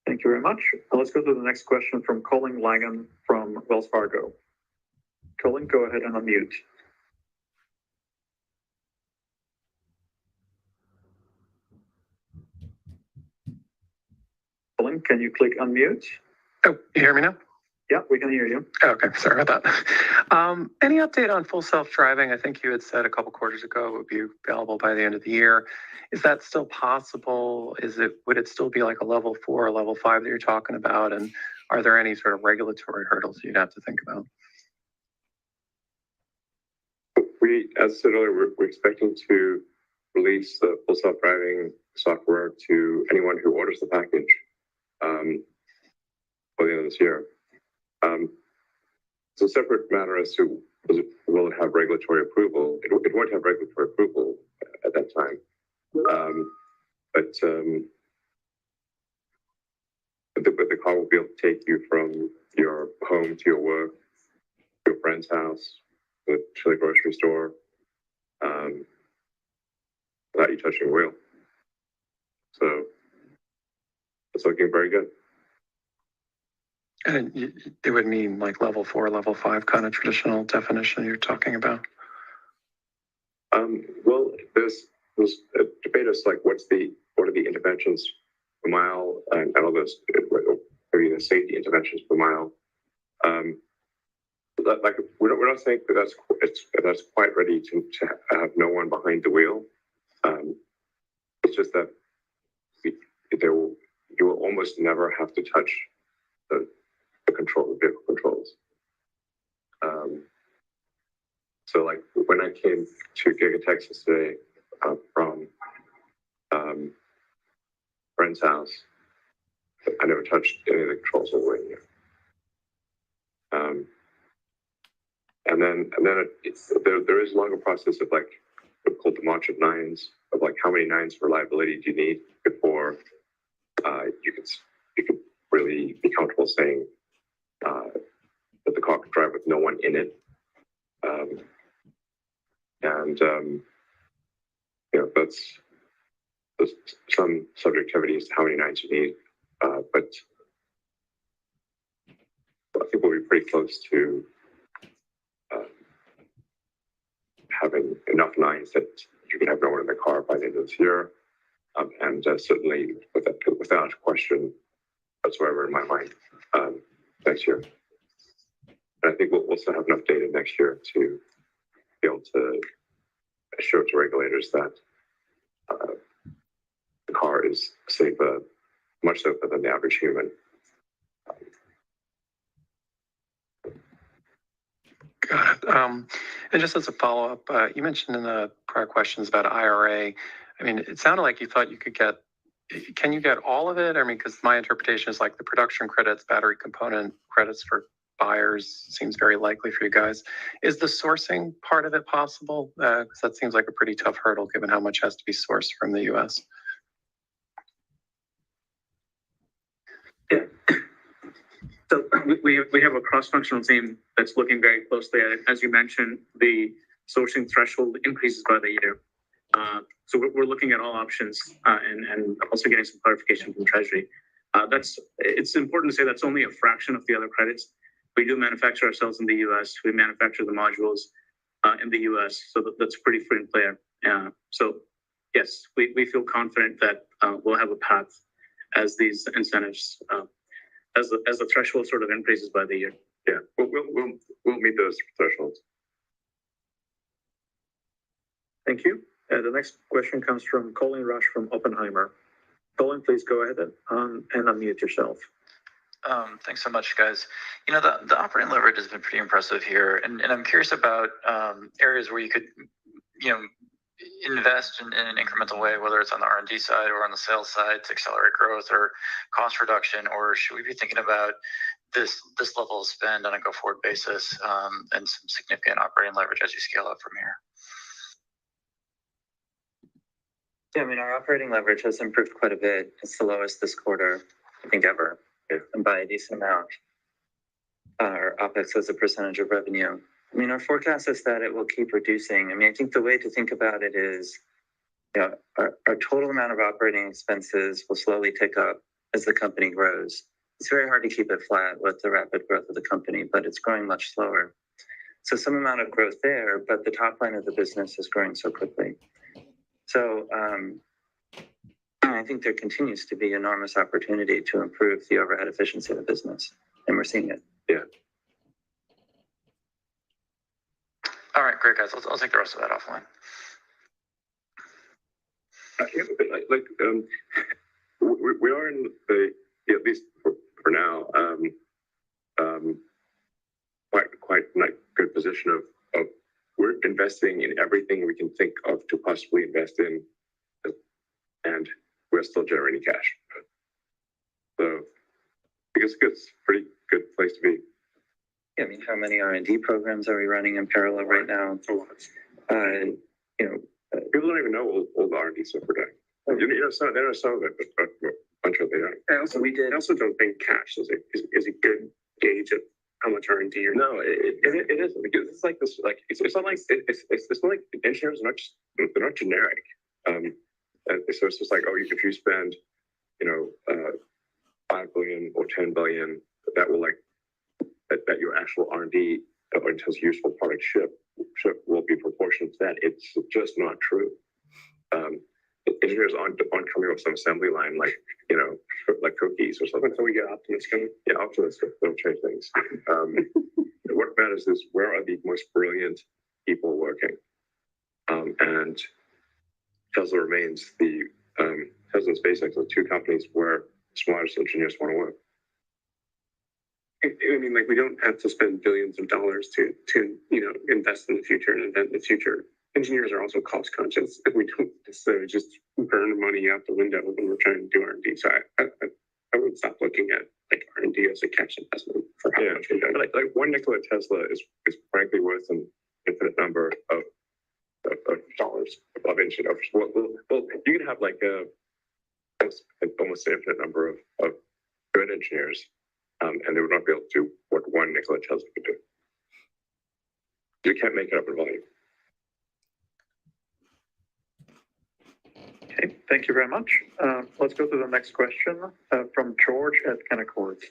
Thank you very much. Let's go to the next question from Colin Langan from Wells Fargo. Colin, go ahead and unmute. Colin, can you click unmute? Oh, you hear me now? Yeah, we can hear you. Okay, sorry about that. Any update on full self-driving? I think you had said a couple quarters ago it would be available by the end of the year. Is that still possible? Would it still be like a level 4 or level 5 that you're talking about? And are there any sort of regulatory hurdles you'd have to think about? As I said earlier, we're expecting to release the full self-driving software to anyone who orders the package by the end of this year. It's a separate matter as to will it have regulatory approval. It won't have regulatory approval at that time. But the car will be able to take you from your home to your work, to your friend's house, to the grocery store, without you touching the wheel. So it's looking very good. And it would mean like level 4, level 5 kind of traditional definition you're talking about? Well, there's a debate as like what are the interventions per mile and all those, maybe the safety interventions per mile. Like we're not saying that that's quite ready to have no one behind the wheel. It's just that you will almost never have to touch vehicle controls. So like when I came to Giga Texas today from friend's house, I never touched any of the controls all the way here. There is a longer process of like what's called the March of Nines, of like how many nines for reliability do you need before you could really be comfortable saying that the car could drive with no one in it. There's some subjectivity as to how many nines you need, but I think we'll be pretty close to having enough nines that you can have no one in the car by the end of this year, and certainly without question whatsoever in my mind next year. And I think we'll also have enough data next year to be able to show to regulators that the car is safer, much safer than the average human. Got it. And just as a follow-up, you mentioned in the prior questions about IRA. I mean, it sounded like you thought you could get. Can you get all of it? I mean, because my interpretation is like the production credits, battery component credits for buyers seems very likely for you guys. Is the sourcing part of it possible? Because that seems like a pretty tough hurdle given how much has to be sourced from the U.S. Yeah. So we have a cross-functional team that's looking very closely at it. As you mentioned, the sourcing threshold increases by the year. So we're looking at all options and also getting some clarification from Treasury. It's important to say that's only a fraction of the other credits. We do manufacture ourselves in the U.S. We manufacture the modules in the U.S. So that's pretty free and clear. So yes, we feel confident that we'll have a path as these incentives, as the threshold sort of increases by the year. Yeah, we'll meet those thresholds. Thank you. The next question comes from Colin Rush from Oppenheimer. Colin, please go ahead and unmute yourself. Thanks so much, guys. You know, the operating leverage has been pretty impressive here, and I'm curious about areas where you could, invest in an incremental way, whether it's on the R&D side or on the sales side to accelerate growth or cost reduction, or should we be thinking about this level of spend on a go-forward basis and some significant operating leverage as you scale up from here? Yeah, I mean, our operating leverage has improved quite a bit. It's the lowest this quarter, I think, ever, and by a decent amount. Our OpEx as a percentage of revenue. I mean, our forecast is that it will keep reducing. I mean, I think the way to think about it is, our total amount of operating expenses will slowly tick up as the company grows. It's very hard to keep it flat with the rapid growth of the company, but it's growing much slower. So some amount of growth there, but the top line of the business is growing so quickly. So I think there continues to be enormous opportunity to improve the overhead efficiency of the business, and we're seeing it. Yeah. All right, great, guys. I'll take the rest of that offline. We are in at least for now, quite like good position of we're investing in everything we can think of to possibly invest in, and we're still generating cash. So I guess it's a pretty good place to be. I mean, how many R&D programs are we running in parallel right now? People don't even know all the R&D stuff we're doing. There are some of it, but a bunch of it. I also don't think cash is a good gauge of how much R&D you're. No, it isn't, because it's like this. Like it's not like engineers are they're not generic. And so it's just like, oh, if you spend, 5 billion or 10 billion, that will that your actual R&D in terms of useful product ship will be proportional to that. It's just not true. Engineers aren't coming up with some assembly line like cookies or something. So we get Optimus coming. Yeah, Optimus don't change things. What matters is where are the most brilliant people working, and Tesla remains Tesla and SpaceX are two companies where the smartest engineers want to work. I mean, like, we don't have to spend billions of dollars to invest in the future and invent the future. Engineers are also cost conscious, and we don't necessarily just burn money out the window when we're trying to do R&D. So I would stop looking at like R&D as a cash investment for how much we're doing. Like 1 Nikola Tesla is frankly worth an infinite number of dollars of engineers. Well, you can have like almost an infinite number of good engineers, and they would not be able to do what 1 Nikola Tesla could do. You can't make it up in volume. Okay, thank you very much. Let's go to the next question from George at Canaccord.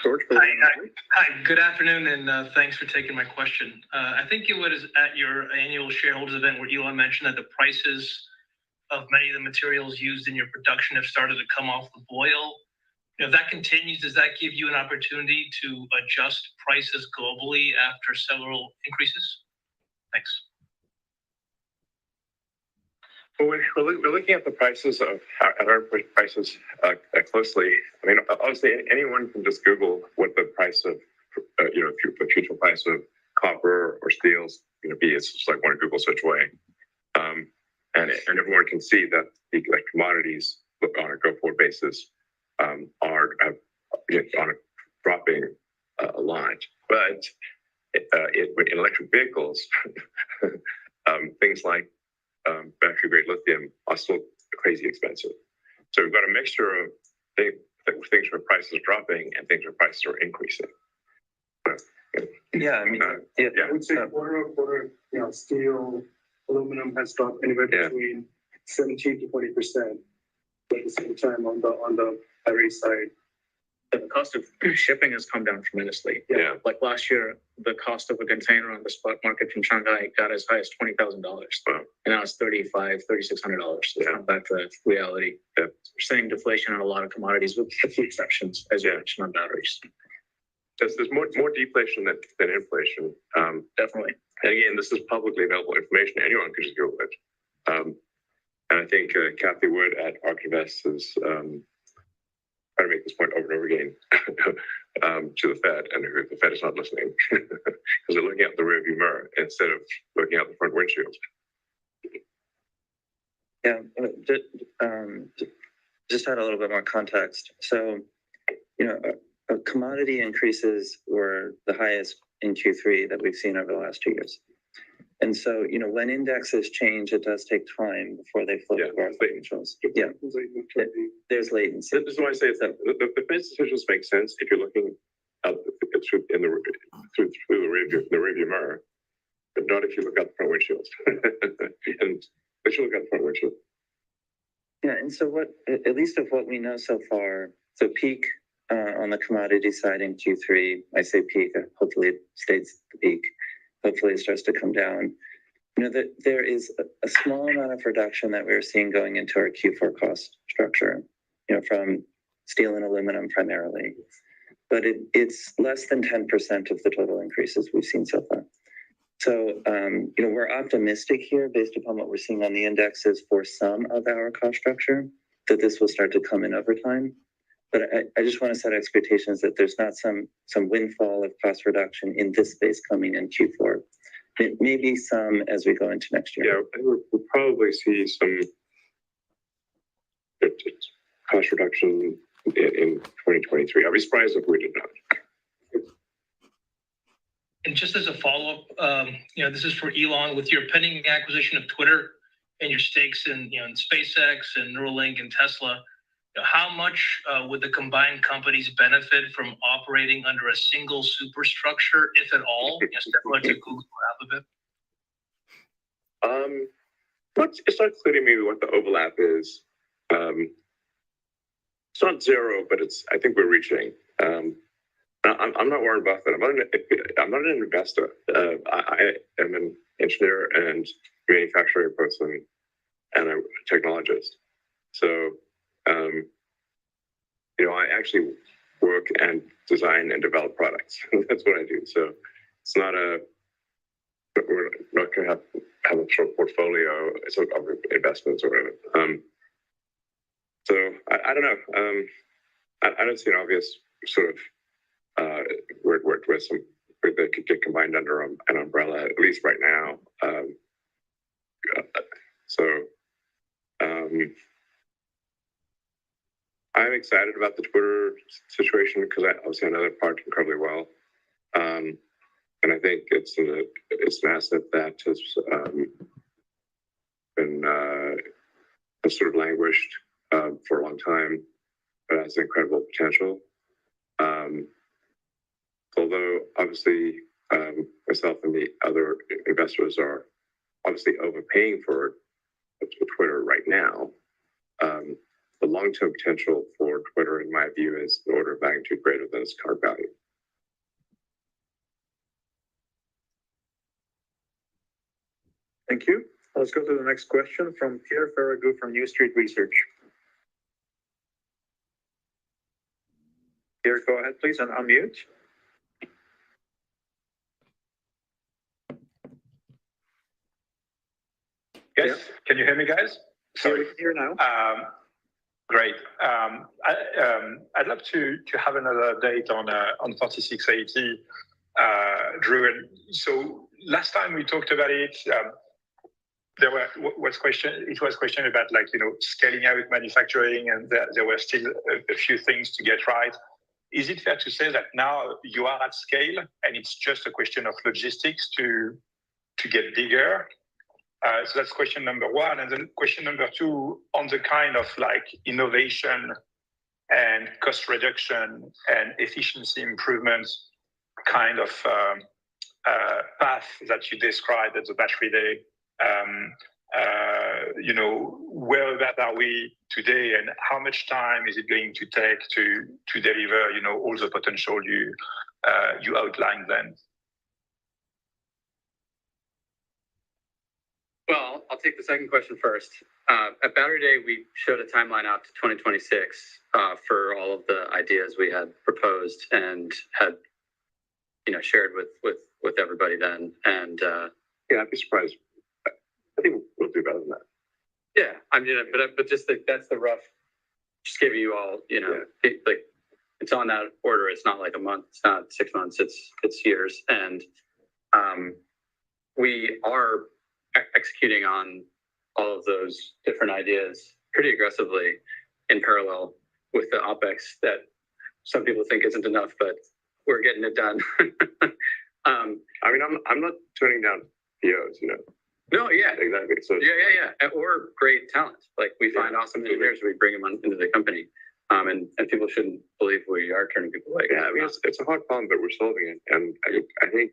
George, Hi, good afternoon, and thanks for taking my question. I think it was at your annual shareholders event where Elon mentioned that the prices of many of the materials used in your production have started to come off the boil. If that continues, does that give you an opportunity to adjust prices globally after several increases? Thanks. Well, we're looking at the prices of at our prices closely. I mean, obviously, anyone can just Google what the price of the future price of copper or steel's going to be. It's just like one Google search away, and everyone can see that the commodities on a go-forward basis are on a dropping line. But in electric vehicles, things like battery grade lithium are still crazy expensive. So we've got a mixture of things where prices are dropping and things where prices are increasing. Yeah, I mean, I would say quarter, steel, aluminum has dropped anywhere between 17 to 20%. But at the same time, on the battery side, The cost of shipping has come down tremendously. Yeah. Like last year, the cost of a container on the spot market from Shanghai got as high as $20,000. Wow. And now it's $3,600. It's come back to reality. Yeah. We're seeing deflation on a lot of commodities with a few exceptions, as you mentioned, on batteries. There's more deflation than inflation. Definitely. And again, this is publicly available information. Anyone can just Google it. And I think Kathy Wood at Archivest is trying to make this point over and over again to the Fed, and the Fed is not listening because they're looking out the rearview mirror instead of looking out the front windshield. Yeah, just add a little bit more context. So, commodity increases were the highest in Q3 that we've seen over the last 2 years. And so, when indexes change, it does take time before they flow through our financials. Yeah, there's latency. This is why I say that the Fed's decisions make sense if you're looking out through the rearview mirror, but not if you look out the front windshield. And they should look out the front windshield. Yeah, and so at least of what we know so far, so peak on the commodity side in Q3, I say peak, hopefully it stays the peak. Hopefully it starts to come down. There is a small amount of reduction that we're seeing going into our Q4 cost structure, from steel and aluminum primarily. But it's less than 10% of the total increases we've seen so far. So, we're optimistic here based upon what we're seeing on the indexes for some of our cost structure, that this will start to come in over time. But I just want to set expectations that there's not some windfall of cost reduction in this space coming in Q4. Maybe some as we go into next year. Yeah, I think we'll probably see some cost reduction in 2023. I'd be surprised if we did not. And just as a follow-up, this is for Elon. With your pending acquisition of Twitter and your stakes in SpaceX and Neuralink and Tesla, how much would the combined companies benefit from operating under a single superstructure, if at all, similar to Google or Alphabet? It's not clear to me what the overlap is. It's not zero, but I think we're reaching. I'm not Warren Buffett. I'm not an investor. I am an engineer and manufacturing person and a technologist. So, I actually work and design and develop products. That's what I do. So it's not we're not going to have a sort of portfolio of investments or whatever. So I don't know. I don't see an obvious sort of where they could get combined under an umbrella, at least right now. I'm excited about the Twitter situation because obviously I know that product incredibly well, and I think it's an asset that has been has sort of languished for a long time, but has incredible potential. Although obviously myself and the other investors are obviously overpaying for Twitter right now. The long-term potential for Twitter, in my view, is an order of magnitude greater than its current value. Thank you. Let's go to the next question from Pierre Ferragu from New Street Research. Pierre, go ahead, please, and unmute. Yes, can you hear me, guys? Sorry, we can hear now. Great. I'd love to have another update on 4680, Drew. And so last time we talked about it, it was questioned about scaling out manufacturing, and there were still a few things to get right. Is it fair to say that now you are at scale and it's just a question of logistics to get bigger? So that's question number one. And then question number two, on the kind of innovation and cost reduction and efficiency improvements kind of path that you described at the Battery Day, where that are we today, and how much time is it going to take to deliver all the potential you outlined then? Well, I'll take the second question first. At Battery Day, we showed a timeline out to 2026 for all of the ideas we had proposed and had, shared with everybody then. And yeah, I'd be surprised. I think we'll do better than that. Yeah, I mean, but just that's the rough. Just giving you all, it's on that order. It's not like a month. It's not 6 months. It's years, and we are executing on all of those different ideas pretty aggressively in parallel with the OpEx that some people think isn't enough, but we're getting it done. I mean, I'm not turning down POs, No, yeah, exactly. So yeah, or great talent. Like we find awesome engineers, we bring them into the company, and people shouldn't believe we are turning people away. Yeah, I mean, it's a hard problem, but we're solving it, and I think.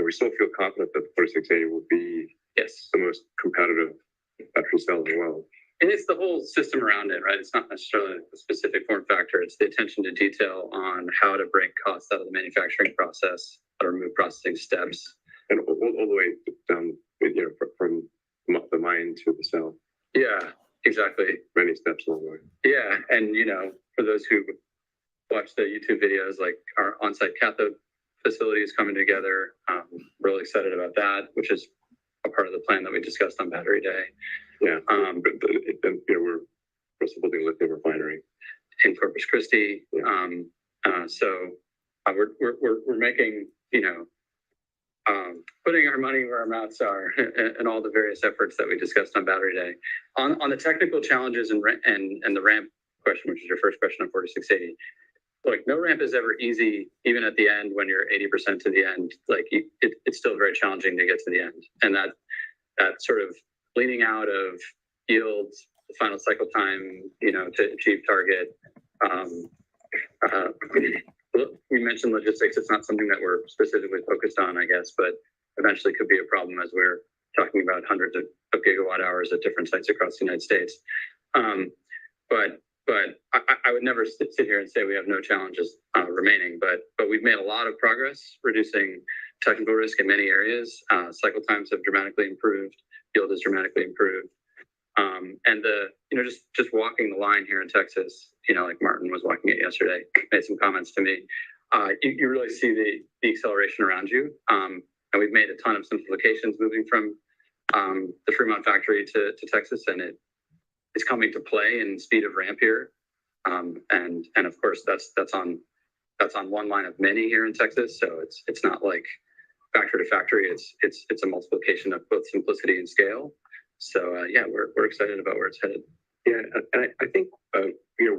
We still feel confident that the 4680 will be the most competitive battery cell in the world. And it's the whole system around it, right? It's not necessarily a specific form factor. It's the attention to detail on how to break costs out of the manufacturing process, how to remove processing steps. And all the way down, from the mine to the cell. Yeah, exactly. Many steps along the way. Yeah, and for those who watch the YouTube videos, like our on-site cathode facility is coming together. Really excited about that, which is a part of the plan that we discussed on Battery Day. Yeah, we're also building a lithium refinery in Corpus Christi. Yeah. So we're making putting our money where our mouths are, and all the various efforts that we discussed on Battery Day. On the technical challenges and the ramp question, which is your first question on 4680. Like no ramp is ever easy, even at the end when you're 80% to the end. It's still very challenging to get to the end, and that sort of leaning out of yields, the final cycle time, to achieve target. We mentioned logistics. It's not something that we're specifically focused on, I guess, but eventually could be a problem as we're talking about hundreds of gigawatt hours at different sites across the United States. But I would never sit here and say we have no challenges remaining, but we've made a lot of progress reducing technical risk in many areas. Cycle times have dramatically improved, yield has dramatically improved. And just walking the line here in Texas, like Martin was walking it yesterday, made some comments to me. You really see the acceleration around you. And we've made a ton of simplifications moving from the Fremont factory to Texas, and is coming to play in speed of ramp here. And of course that's on one line of many here in Texas. So it's not like factory to factory. It's a multiplication of both simplicity and scale. So yeah, we're excited about where it's headed. Yeah, and I think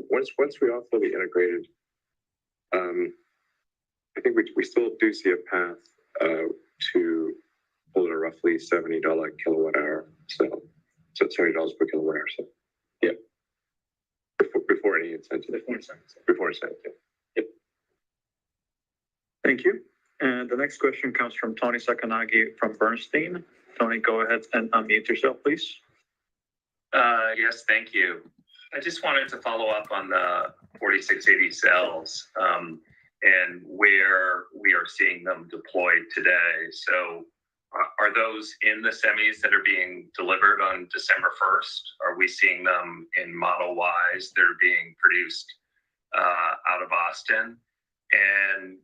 once we are fully integrated, I think we still do see a path to hold a roughly $70 kilowatt hour. So $70 per kilowatt hour. So yeah, before any incentive. Before incentive. Yeah. Thank you. And the next question comes from Tony Sacconaghi from Bernstein. Tony, go ahead and unmute yourself, please. Yes, thank you. I just wanted to follow up on the 4680 cells and where we are seeing them deployed today. So are those in the semis that are being delivered on December 1st? Are we seeing them in Model Ys that are being produced out of Austin? And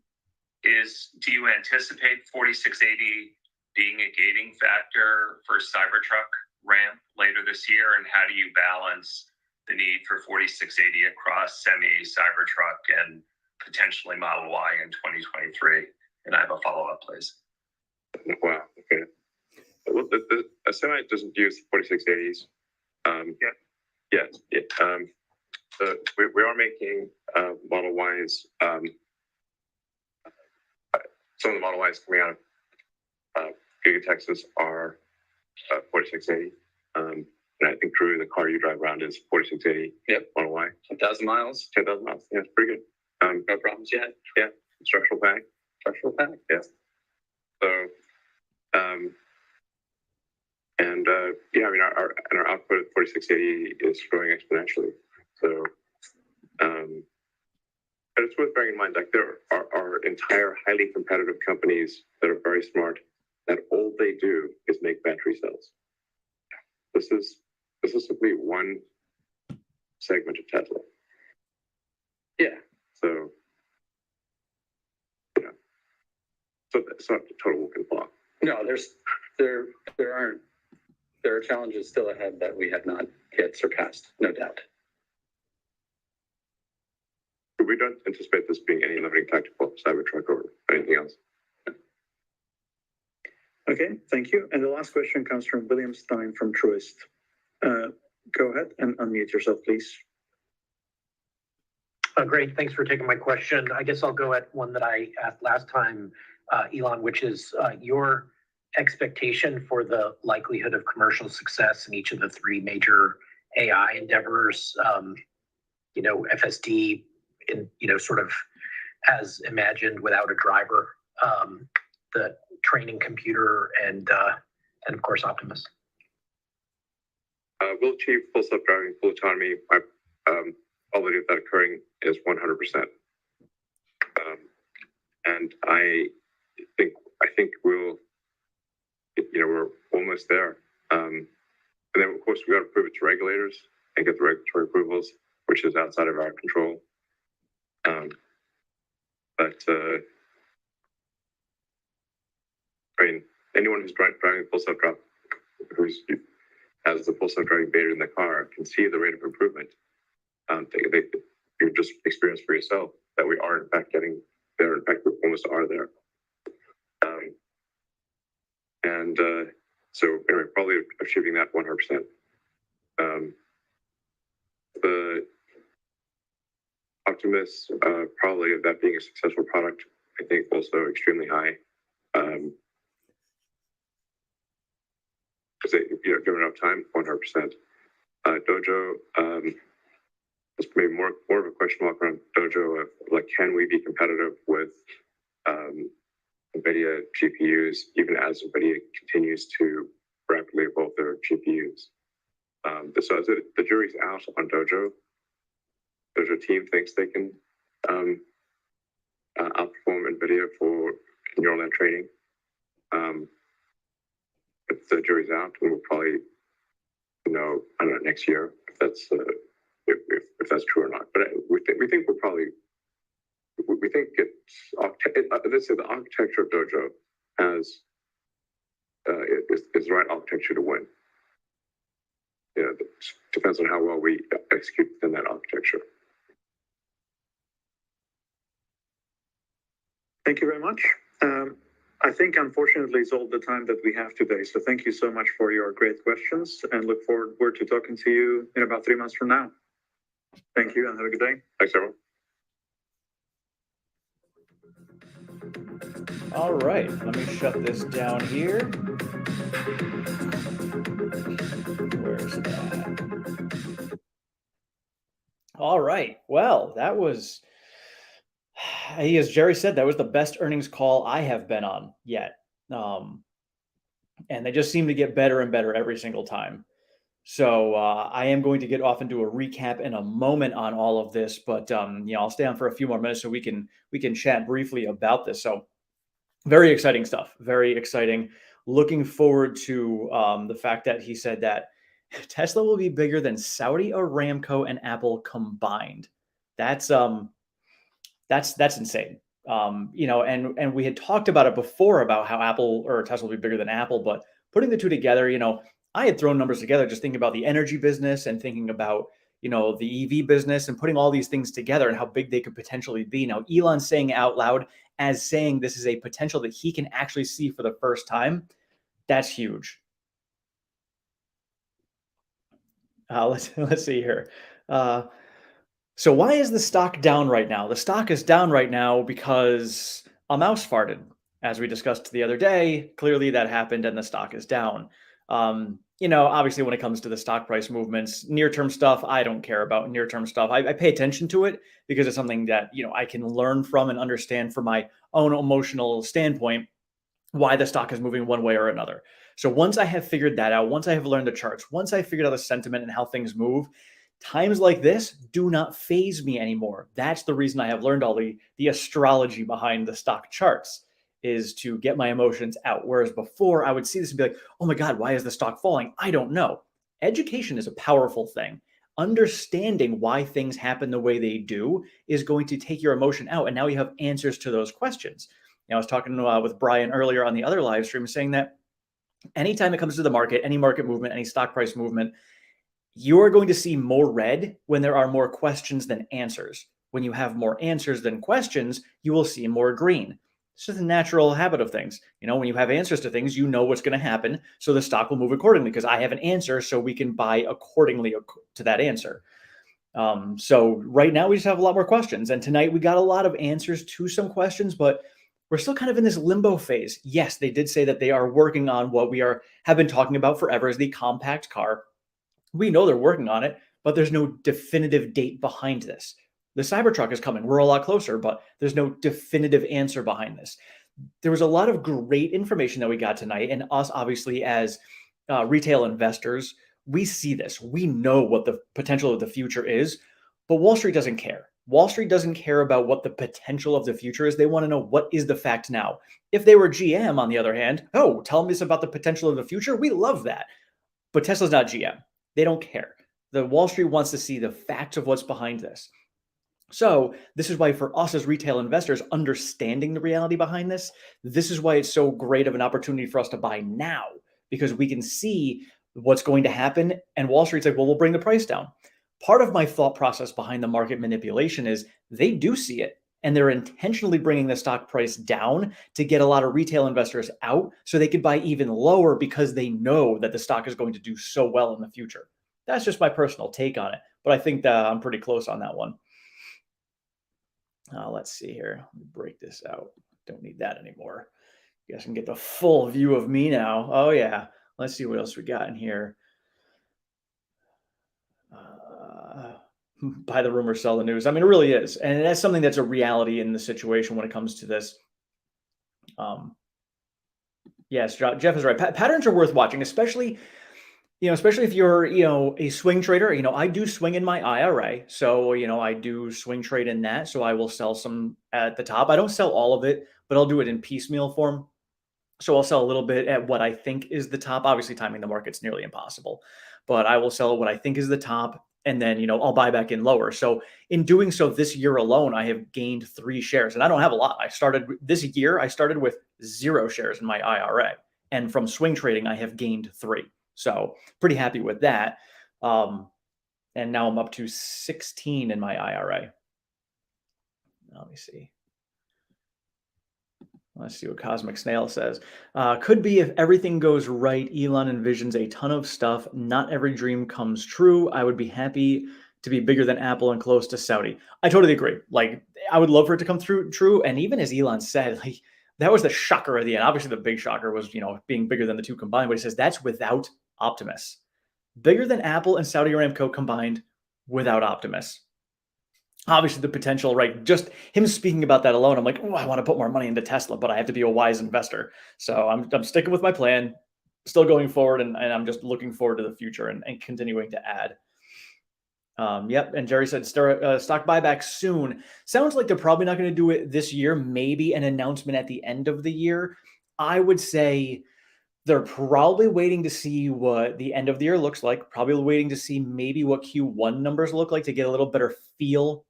do you anticipate 4680 being a gating factor for Cybertruck ramp later this year? And how do you balance the need for 4680 across semi, Cybertruck, and potentially Model Y in 2023? And I have a follow-up, please. Wow. Okay. Well, the semi doesn't use 4680s. Yeah. We are making Model Ys. Some of the Model Ys coming out of Giga Texas are 4680. And I think, Drew, the car you drive around is 4680. Yep. Model Y. 10,000 miles. 10,000 miles. Yeah, it's pretty good. No problems yet. Yeah. Structural pack. Yeah. So, yeah, I mean, our output of 4680 is growing exponentially. So, but it's worth bearing in mind, like there are entire highly competitive companies that are very smart that all they do is make battery cells. This is simply one segment of Tesla. Yeah. So, so it's not a total walk in the park. No, there are challenges still ahead that we have not yet surpassed, no doubt. We don't anticipate this being any limiting factor for Cybertruck or anything else. Okay, thank you. And the last question comes from William Stein from Truist. Go ahead and unmute yourself, please. Great, thanks for taking my question. I guess I'll go at one that I asked last time, Elon, which is your expectation for the likelihood of commercial success in each of the three major AI endeavors, FSD, sort of as imagined without a driver, the training computer, and of course Optimus. We'll achieve full self-driving, full autonomy. My probability of that occurring is 100%. And I think we'll, we're almost there. And then of course we got to prove it to regulators and get the regulatory approvals, which is outside of our control. I mean, anyone who's driving full self-driving, who has the full self-driving beta in the car, can see the rate of improvement. You just experience for yourself that we are in fact getting there. In fact, we almost are there. So anyway, probably achieving that 100%. The Optimus, probably of that being a successful product, I think also extremely high. Because given enough time, 100%. Dojo, it's maybe more of a question mark around Dojo of like, can we be competitive with NVIDIA GPUs, even as NVIDIA continues to rapidly evolve their GPUs. So the jury's out on Dojo. Dojo team thinks they can outperform NVIDIA for neural net training. But the jury's out, and we'll probably know, I don't know, next year if that's if that's true or not. But we think we're probably. We think let's say the architecture of Dojo is the right architecture to win. depends on how well we execute within that architecture. Thank you very much. I think unfortunately it's all the time that we have today. So thank you so much for your great questions and look forward to talking to you in about 3 months from now. Thank you and have a good day. Thanks, everyone. All right, let me shut this down here. Where's that? All right, well, that was, as Jerry said, that was the best earnings call I have been on yet. And they just seem to get better and better every single time. So I am going to get off into a recap in a moment on all of this, but I'll stay on for a few more minutes so we can chat briefly about this. So very exciting stuff. Very exciting. Looking forward to the fact that he said that Tesla will be bigger than Saudi Aramco and Apple combined. That's insane. And we had talked about it before about how Apple or Tesla will be bigger than Apple, but putting the two together, I had thrown numbers together, just thinking about the energy business and thinking about, the EV business and putting all these things together and how big they could potentially be. Now, Elon's saying out loud as saying this is a potential that he can actually see for the first time. That's huge. Let's see here. So why is the stock down right now? The stock is down right now because a mouse farted. As we discussed the other day, clearly that happened and the stock is down. Obviously when it comes to the stock price movements, near-term stuff, I don't care about near-term stuff. I pay attention to it because it's something that, I can learn from and understand from my own emotional standpoint why the stock is moving one way or another. So once I have figured that out, once I have learned the charts, once I figured out the sentiment and how things move, times like this do not faze me anymore. That's the reason I have learned all the astrology behind the stock charts, is to get my emotions out. Whereas before I would see this and be like, oh my God, why is the stock falling? I don't know. Education is a powerful thing. Understanding why things happen the way they do is going to take your emotion out. And now you have answers to those questions. I was talking with Brian earlier on the other live stream saying that anytime it comes to the market, any market movement, any stock price movement, you're going to see more red when there are more questions than answers. When you have more answers than questions, you will see more green. It's just a natural habit of things. When you have answers to things, you know what's going to happen. So the stock will move accordingly because I have an answer, so we can buy accordingly to that answer. So right now we just have a lot more questions. And tonight we got a lot of answers to some questions, but we're still kind of in this limbo phase. Yes, they did say that they are working on what we have been talking about forever, is the compact car. We know they're working on it, but there's no definitive date behind this. The Cybertruck is coming. We're a lot closer, but there's no definitive answer behind this. There was a lot of great information that we got tonight, and us, obviously, as retail investors, we see this. We know what the potential of the future is, but Wall Street doesn't care. Wall Street doesn't care about what the potential of the future is. They want to know what is the fact now. If they were GM, on the other hand, tell me about the potential of the future. We love that. But Tesla's not GM. They don't care. The Wall Street wants to see the facts of what's behind this. So this is why for us as retail investors, understanding the reality behind this is why it's so great of an opportunity for us to buy now, because we can see what's going to happen. And Wall Street's like, well, we'll bring the price down. Part of my thought process behind the market manipulation is they do see it, and they're intentionally bringing the stock price down to get a lot of retail investors out so they could buy even lower because they know that the stock is going to do so well in the future. That's just my personal take on it, but I think that I'm pretty close on that one. Let's see here. Let me break this out. Don't need that anymore. You guys can get the full view of me now. Oh yeah. Let's see what else we got in here. Buy the rumor, sell the news. I mean, it really is. And that's something that's a reality in the situation when it comes to this. Yes, Jeff is right. Patterns are worth watching, especially if you're, a swing trader. I do swing in my IRA. So, I do swing trade in that. So I will sell some at the top. I don't sell all of it, but I'll do it in piecemeal form. So I'll sell a little bit at what I think is the top. Obviously, timing the market's nearly impossible, but I will sell what I think is the top. And then, I'll buy back in lower. So in doing so this year alone, I have gained 3 shares, and I don't have a lot. I started with 0 shares in my IRA. And from swing trading, I have gained 3. So pretty happy with that. And now I'm up to 16 in my IRA. Let me see. Let's see what Cosmic Snail says. Could be if everything goes right, Elon envisions a ton of stuff. Not every dream comes true. I would be happy to be bigger than Apple and close to Saudi. I totally agree. Like, I would love for it to come through true. And even as Elon said, like, that was the shocker at the end. Obviously, the big shocker was, being bigger than the two combined. But he says that's without Optimus. Bigger than Apple and Saudi Aramco combined without Optimus. Obviously, the potential, right? Just him speaking about that alone, I'm like, oh, I want to put more money into Tesla, but I have to be a wise investor. So I'm sticking with my plan, still going forward, and I'm just looking forward to the future and continuing to add. Yep. And Jerry said stock buyback soon. Sounds like they're probably not going to do it this year. Maybe an announcement at the end of the year. I would say they're probably waiting to see what the end of the year looks like. Probably waiting to see maybe what Q1 numbers look like to get a little better feel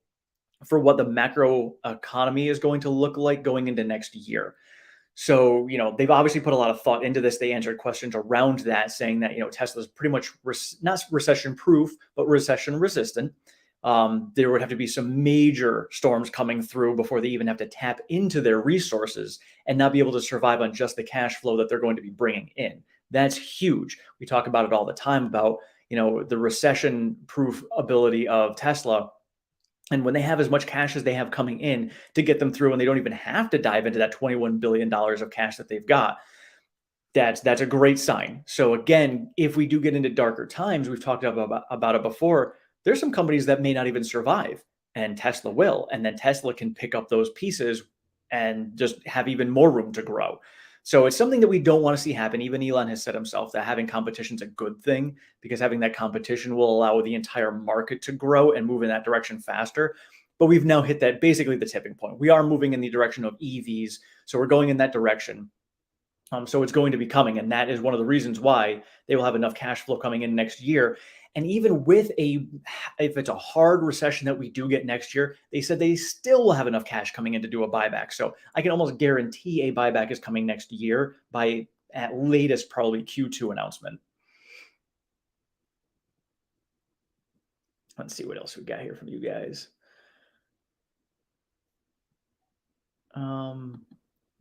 for what the macro economy is going to look like going into next year. So, they've obviously put a lot of thought into this. They answered questions around that, saying that, Tesla's pretty much not recession proof, but recession resistant. There would have to be some major storms coming through before they even have to tap into their resources and not be able to survive on just the cash flow that they're going to be bringing in. That's huge. We talk about it all the time about, the recession proof ability of Tesla. And when they have as much cash as they have coming in to get them through, and they don't even have to dive into that $21 billion of cash that they've got, that's a great sign. So again, if we do get into darker times, we've talked about it before, there's some companies that may not even survive, and Tesla will. And then Tesla can pick up those pieces and just have even more room to grow. So it's something that we don't want to see happen. Even Elon has said himself that having competition is a good thing, because having that competition will allow the entire market to grow and move in that direction faster. But we've now hit that basically the tipping point. We are moving in the direction of EVs. So we're going in that direction. So it's going to be coming. And that is one of the reasons why they will have enough cash flow coming in next year. And even if it's a hard recession that we do get next year, they said they still will have enough cash coming in to do a buyback. So I can almost guarantee a buyback is coming next year by at latest probably Q2 announcement. Let's see what else we got here from you guys.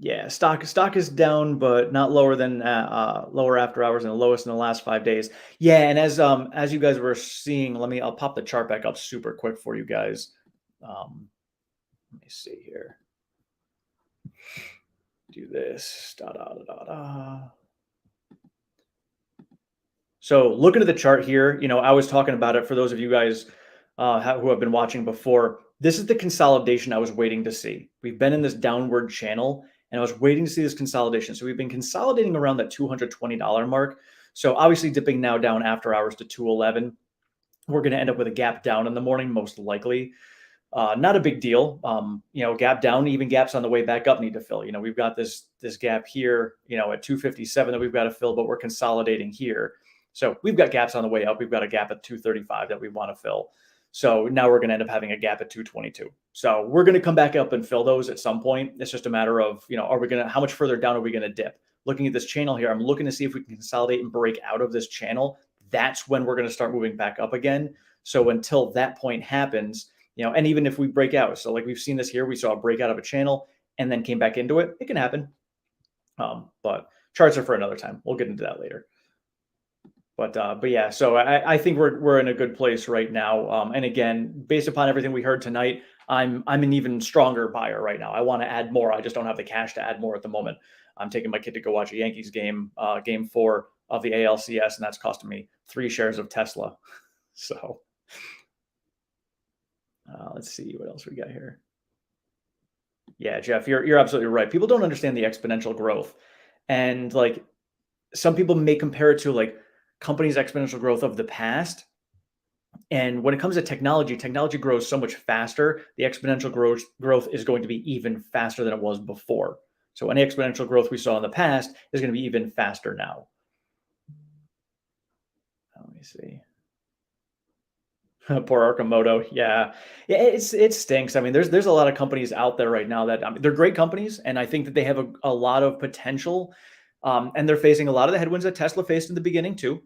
Yeah, stock is down, but not lower than lower after hours and the lowest in the last 5 days. Yeah, and as you guys were seeing, I'll pop the chart back up super quick for you guys. Let me see here. Do this. So looking at the chart here, I was talking about it for those of you guys who have been watching before. This is the consolidation I was waiting to see. We've been in this downward channel, and I was waiting to see this consolidation. So we've been consolidating around that $220 mark. So obviously dipping now down after hours to 211. We're going to end up with a gap down in the morning, most likely. Not a big deal. Gap down, even gaps on the way back up need to fill. We've got this gap here, at 257 that we've got to fill, but we're consolidating here. So we've got gaps on the way up. We've got a gap at 235 that we want to fill. So now we're going to end up having a gap at 222. So we're going to come back up and fill those at some point. It's just a matter of, how much further down are we going to dip? Looking at this channel here, I'm looking to see if we can consolidate and break out of this channel. That's when we're going to start moving back up again. So until that point happens, and even if we break out, so like we've seen this here, we saw a breakout of a channel and then came back into it. It can happen. But charts are for another time. We'll get into that later. But yeah, so I think we're in a good place right now. And again, based upon everything we heard tonight, I'm an even stronger buyer right now. I want to add more. I just don't have the cash to add more at the moment. I'm taking my kid to go watch a Yankees game, game 4 of the ALCS, and that's costing me 3 shares of Tesla. So let's see what else we got here. Yeah, Jeff, you're absolutely right. People don't understand the exponential growth, and like some people may compare it to like companies' exponential growth of the past. And when it comes to technology grows so much faster. The exponential growth is going to be even faster than it was before. So any exponential growth we saw in the past is going to be even faster now. Let me see. Poor Arkamoto. Yeah, it stinks. I mean, there's a lot of companies out there right now that they're great companies, and I think that they have a lot of potential. And they're facing a lot of the headwinds that Tesla faced in the beginning too.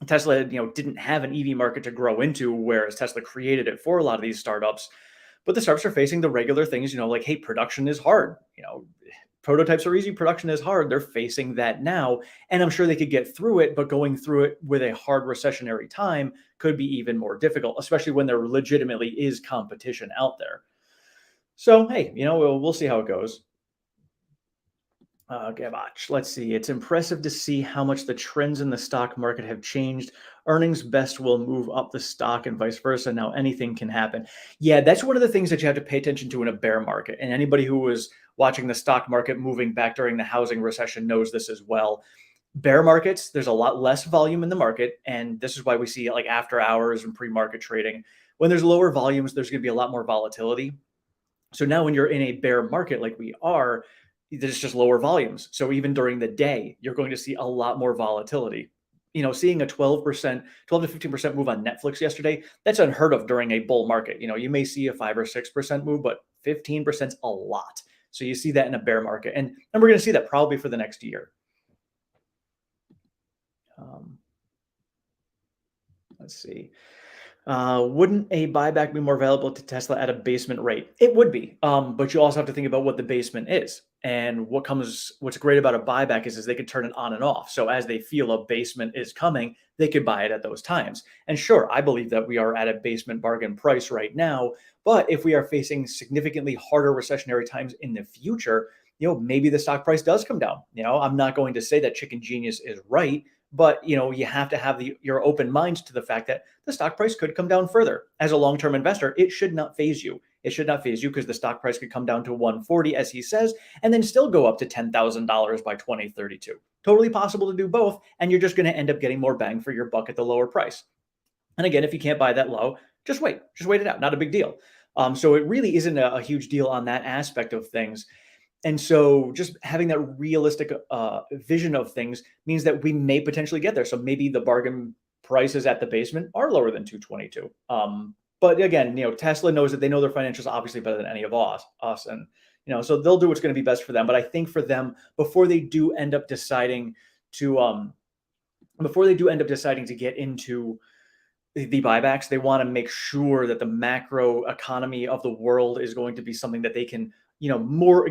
Tesla, didn't have an EV market to grow into, whereas Tesla created it for a lot of these startups. But the startups are facing the regular things, like, hey, production is hard. Prototypes are easy, production is hard. They're facing that now, and I'm sure they could get through it, but going through it with a hard recessionary time could be even more difficult, especially when there legitimately is competition out there. So, hey, we'll see how it goes. Gavach, let's see. It's impressive to see how much the trends in the stock market have changed. Earnings best will move up the stock and vice versa. Now anything can happen. Yeah, that's one of the things that you have to pay attention to in a bear market. And anybody who was watching the stock market moving back during the housing recession knows this as well. Bear markets, there's a lot less volume in the market. And this is why we see like after hours and pre-market trading. When there's lower volumes, there's going to be a lot more volatility. So now when you're in a bear market like we are, there's just lower volumes. So even during the day, you're going to see a lot more volatility. Seeing a 12%, 12 to 15% move on Netflix yesterday, that's unheard of during a bull market. You may see a 5 or 6% move, but 15% is a lot. So you see that in a bear market. And we're going to see that probably for the next year. Let's see. Wouldn't a buyback be more valuable to Tesla at a basement rate? It would be, but you also have to think about what the basement is. And what's great about a buyback is they can turn it on and off. So as they feel a basement is coming, they could buy it at those times. And sure, I believe that we are at a basement bargain price right now. But if we are facing significantly harder recessionary times in the future, maybe the stock price does come down. I'm not going to say that Chicken Genius is right, but you have to have your open minds to the fact that the stock price could come down further. As a long-term investor, it should not phase you. It should not phase you because the stock price could come down to 140, as he says, and then still go up to $10,000 by 2032. Totally possible to do both, and you're just going to end up getting more bang for your buck at the lower price. And again, if you can't buy that low, just wait it out. Not a big deal. So it really isn't a huge deal on that aspect of things. And so just having that realistic vision of things means that we may potentially get there. So maybe the bargain prices at the basement are lower than 222. But again, Tesla knows that they know their financials obviously better than any of us. And, so they'll do what's going to be best for them. But I think for them, before they do end up deciding to get into the buybacks, they want to make sure that the macro economy of the world is going to be something that they can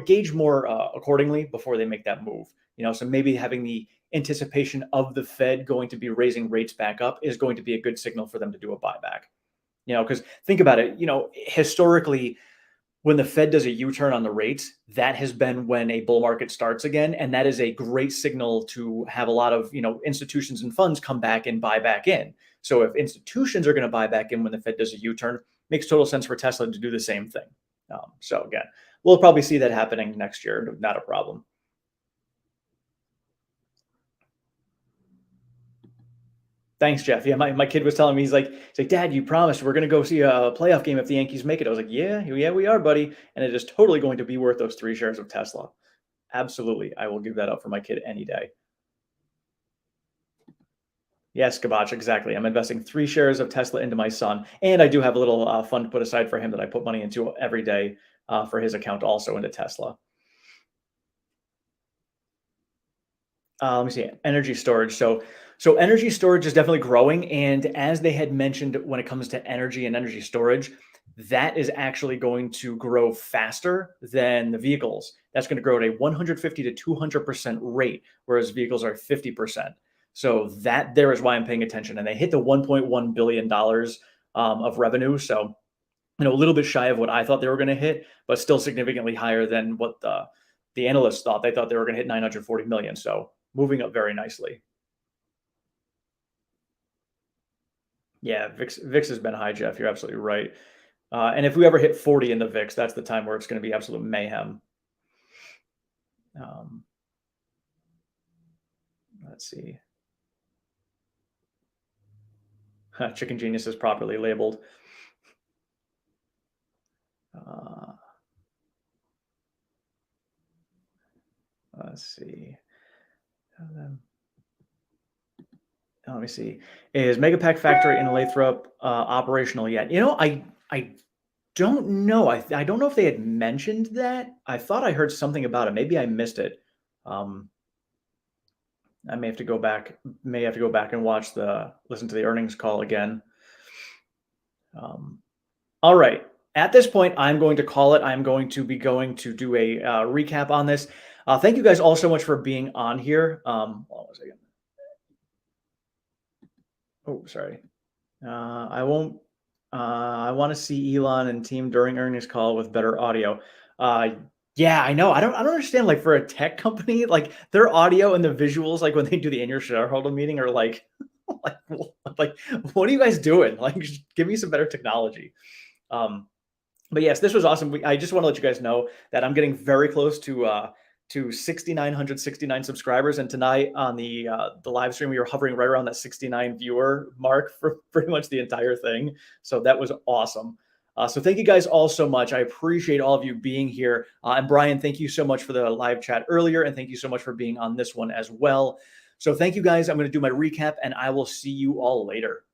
gauge more accordingly before they make that move. So maybe having the anticipation of the Fed going to be raising rates back up is going to be a good signal for them to do a buyback. Because think about it, historically, when the Fed does a U-turn on the rates, that has been when a bull market starts again. And that is a great signal to have a lot of, institutions and funds come back and buy back in. So if institutions are going to buy back in when the Fed does a U-turn, makes total sense for Tesla to do the same thing. So again, we'll probably see that happening next year. Not a problem. Thanks, Jeff. Yeah, my kid was telling me, he's like, Dad, you promised we're going to go see a playoff game if the Yankees make it. I was like, yeah, we are, buddy. And it is totally going to be worth those 3 shares of Tesla. Absolutely. I will give that up for my kid any day. Yes, Gabach, exactly. I'm investing 3 shares of Tesla into my son. And I do have a little fund put aside for him that I put money into every day for his account also into Tesla. Let me see, energy storage. So energy storage is definitely growing. And as they had mentioned, when it comes to energy and energy storage, that is actually going to grow faster than the vehicles. That's going to grow at a 150 to 200% rate, whereas vehicles are 50%. So that there is why I'm paying attention. And they hit the $1.1 billion of revenue. So, a little bit shy of what I thought they were going to hit, but still significantly higher than what the analysts thought. They thought they were going to hit 940 million. So moving up very nicely. Yeah, VIX has been high, Jeff. You're absolutely right. And if we ever hit 40 in the VIX, that's the time where it's going to be absolute mayhem. Let's see. Chicken Genius is properly labeled. Let's see. Let me see. Is Megapack Factory in Lathrop operational yet? I don't know. I don't know if they had mentioned that. I thought I heard something about it. Maybe I missed it. I may have to go back and listen to the earnings call again. All right. At this point, I'm going to call it. I'm going to do a recap on this. Thank you guys all so much for being on here. Hold on a second. Oh, sorry. I won't. I want to see Elon and team during earnings call with better audio. Yeah, I know. I don't understand. Like for a tech company, like their audio and the visuals, like when they do the annual shareholder meeting, are like, like, what are you guys doing? Like, just give me some better technology. But yes, this was awesome. I just want to let you guys know that I'm getting very close to 6,969 subscribers, and tonight on the live stream, we were hovering right around that 69 viewer mark for pretty much the entire thing. So that was awesome. So thank you guys all so much. I appreciate all of you being here. And Brian, thank you so much for the live chat earlier, and thank you so much for being on this one as well. So thank you guys. I'm going to do my recap, and I will see you all later.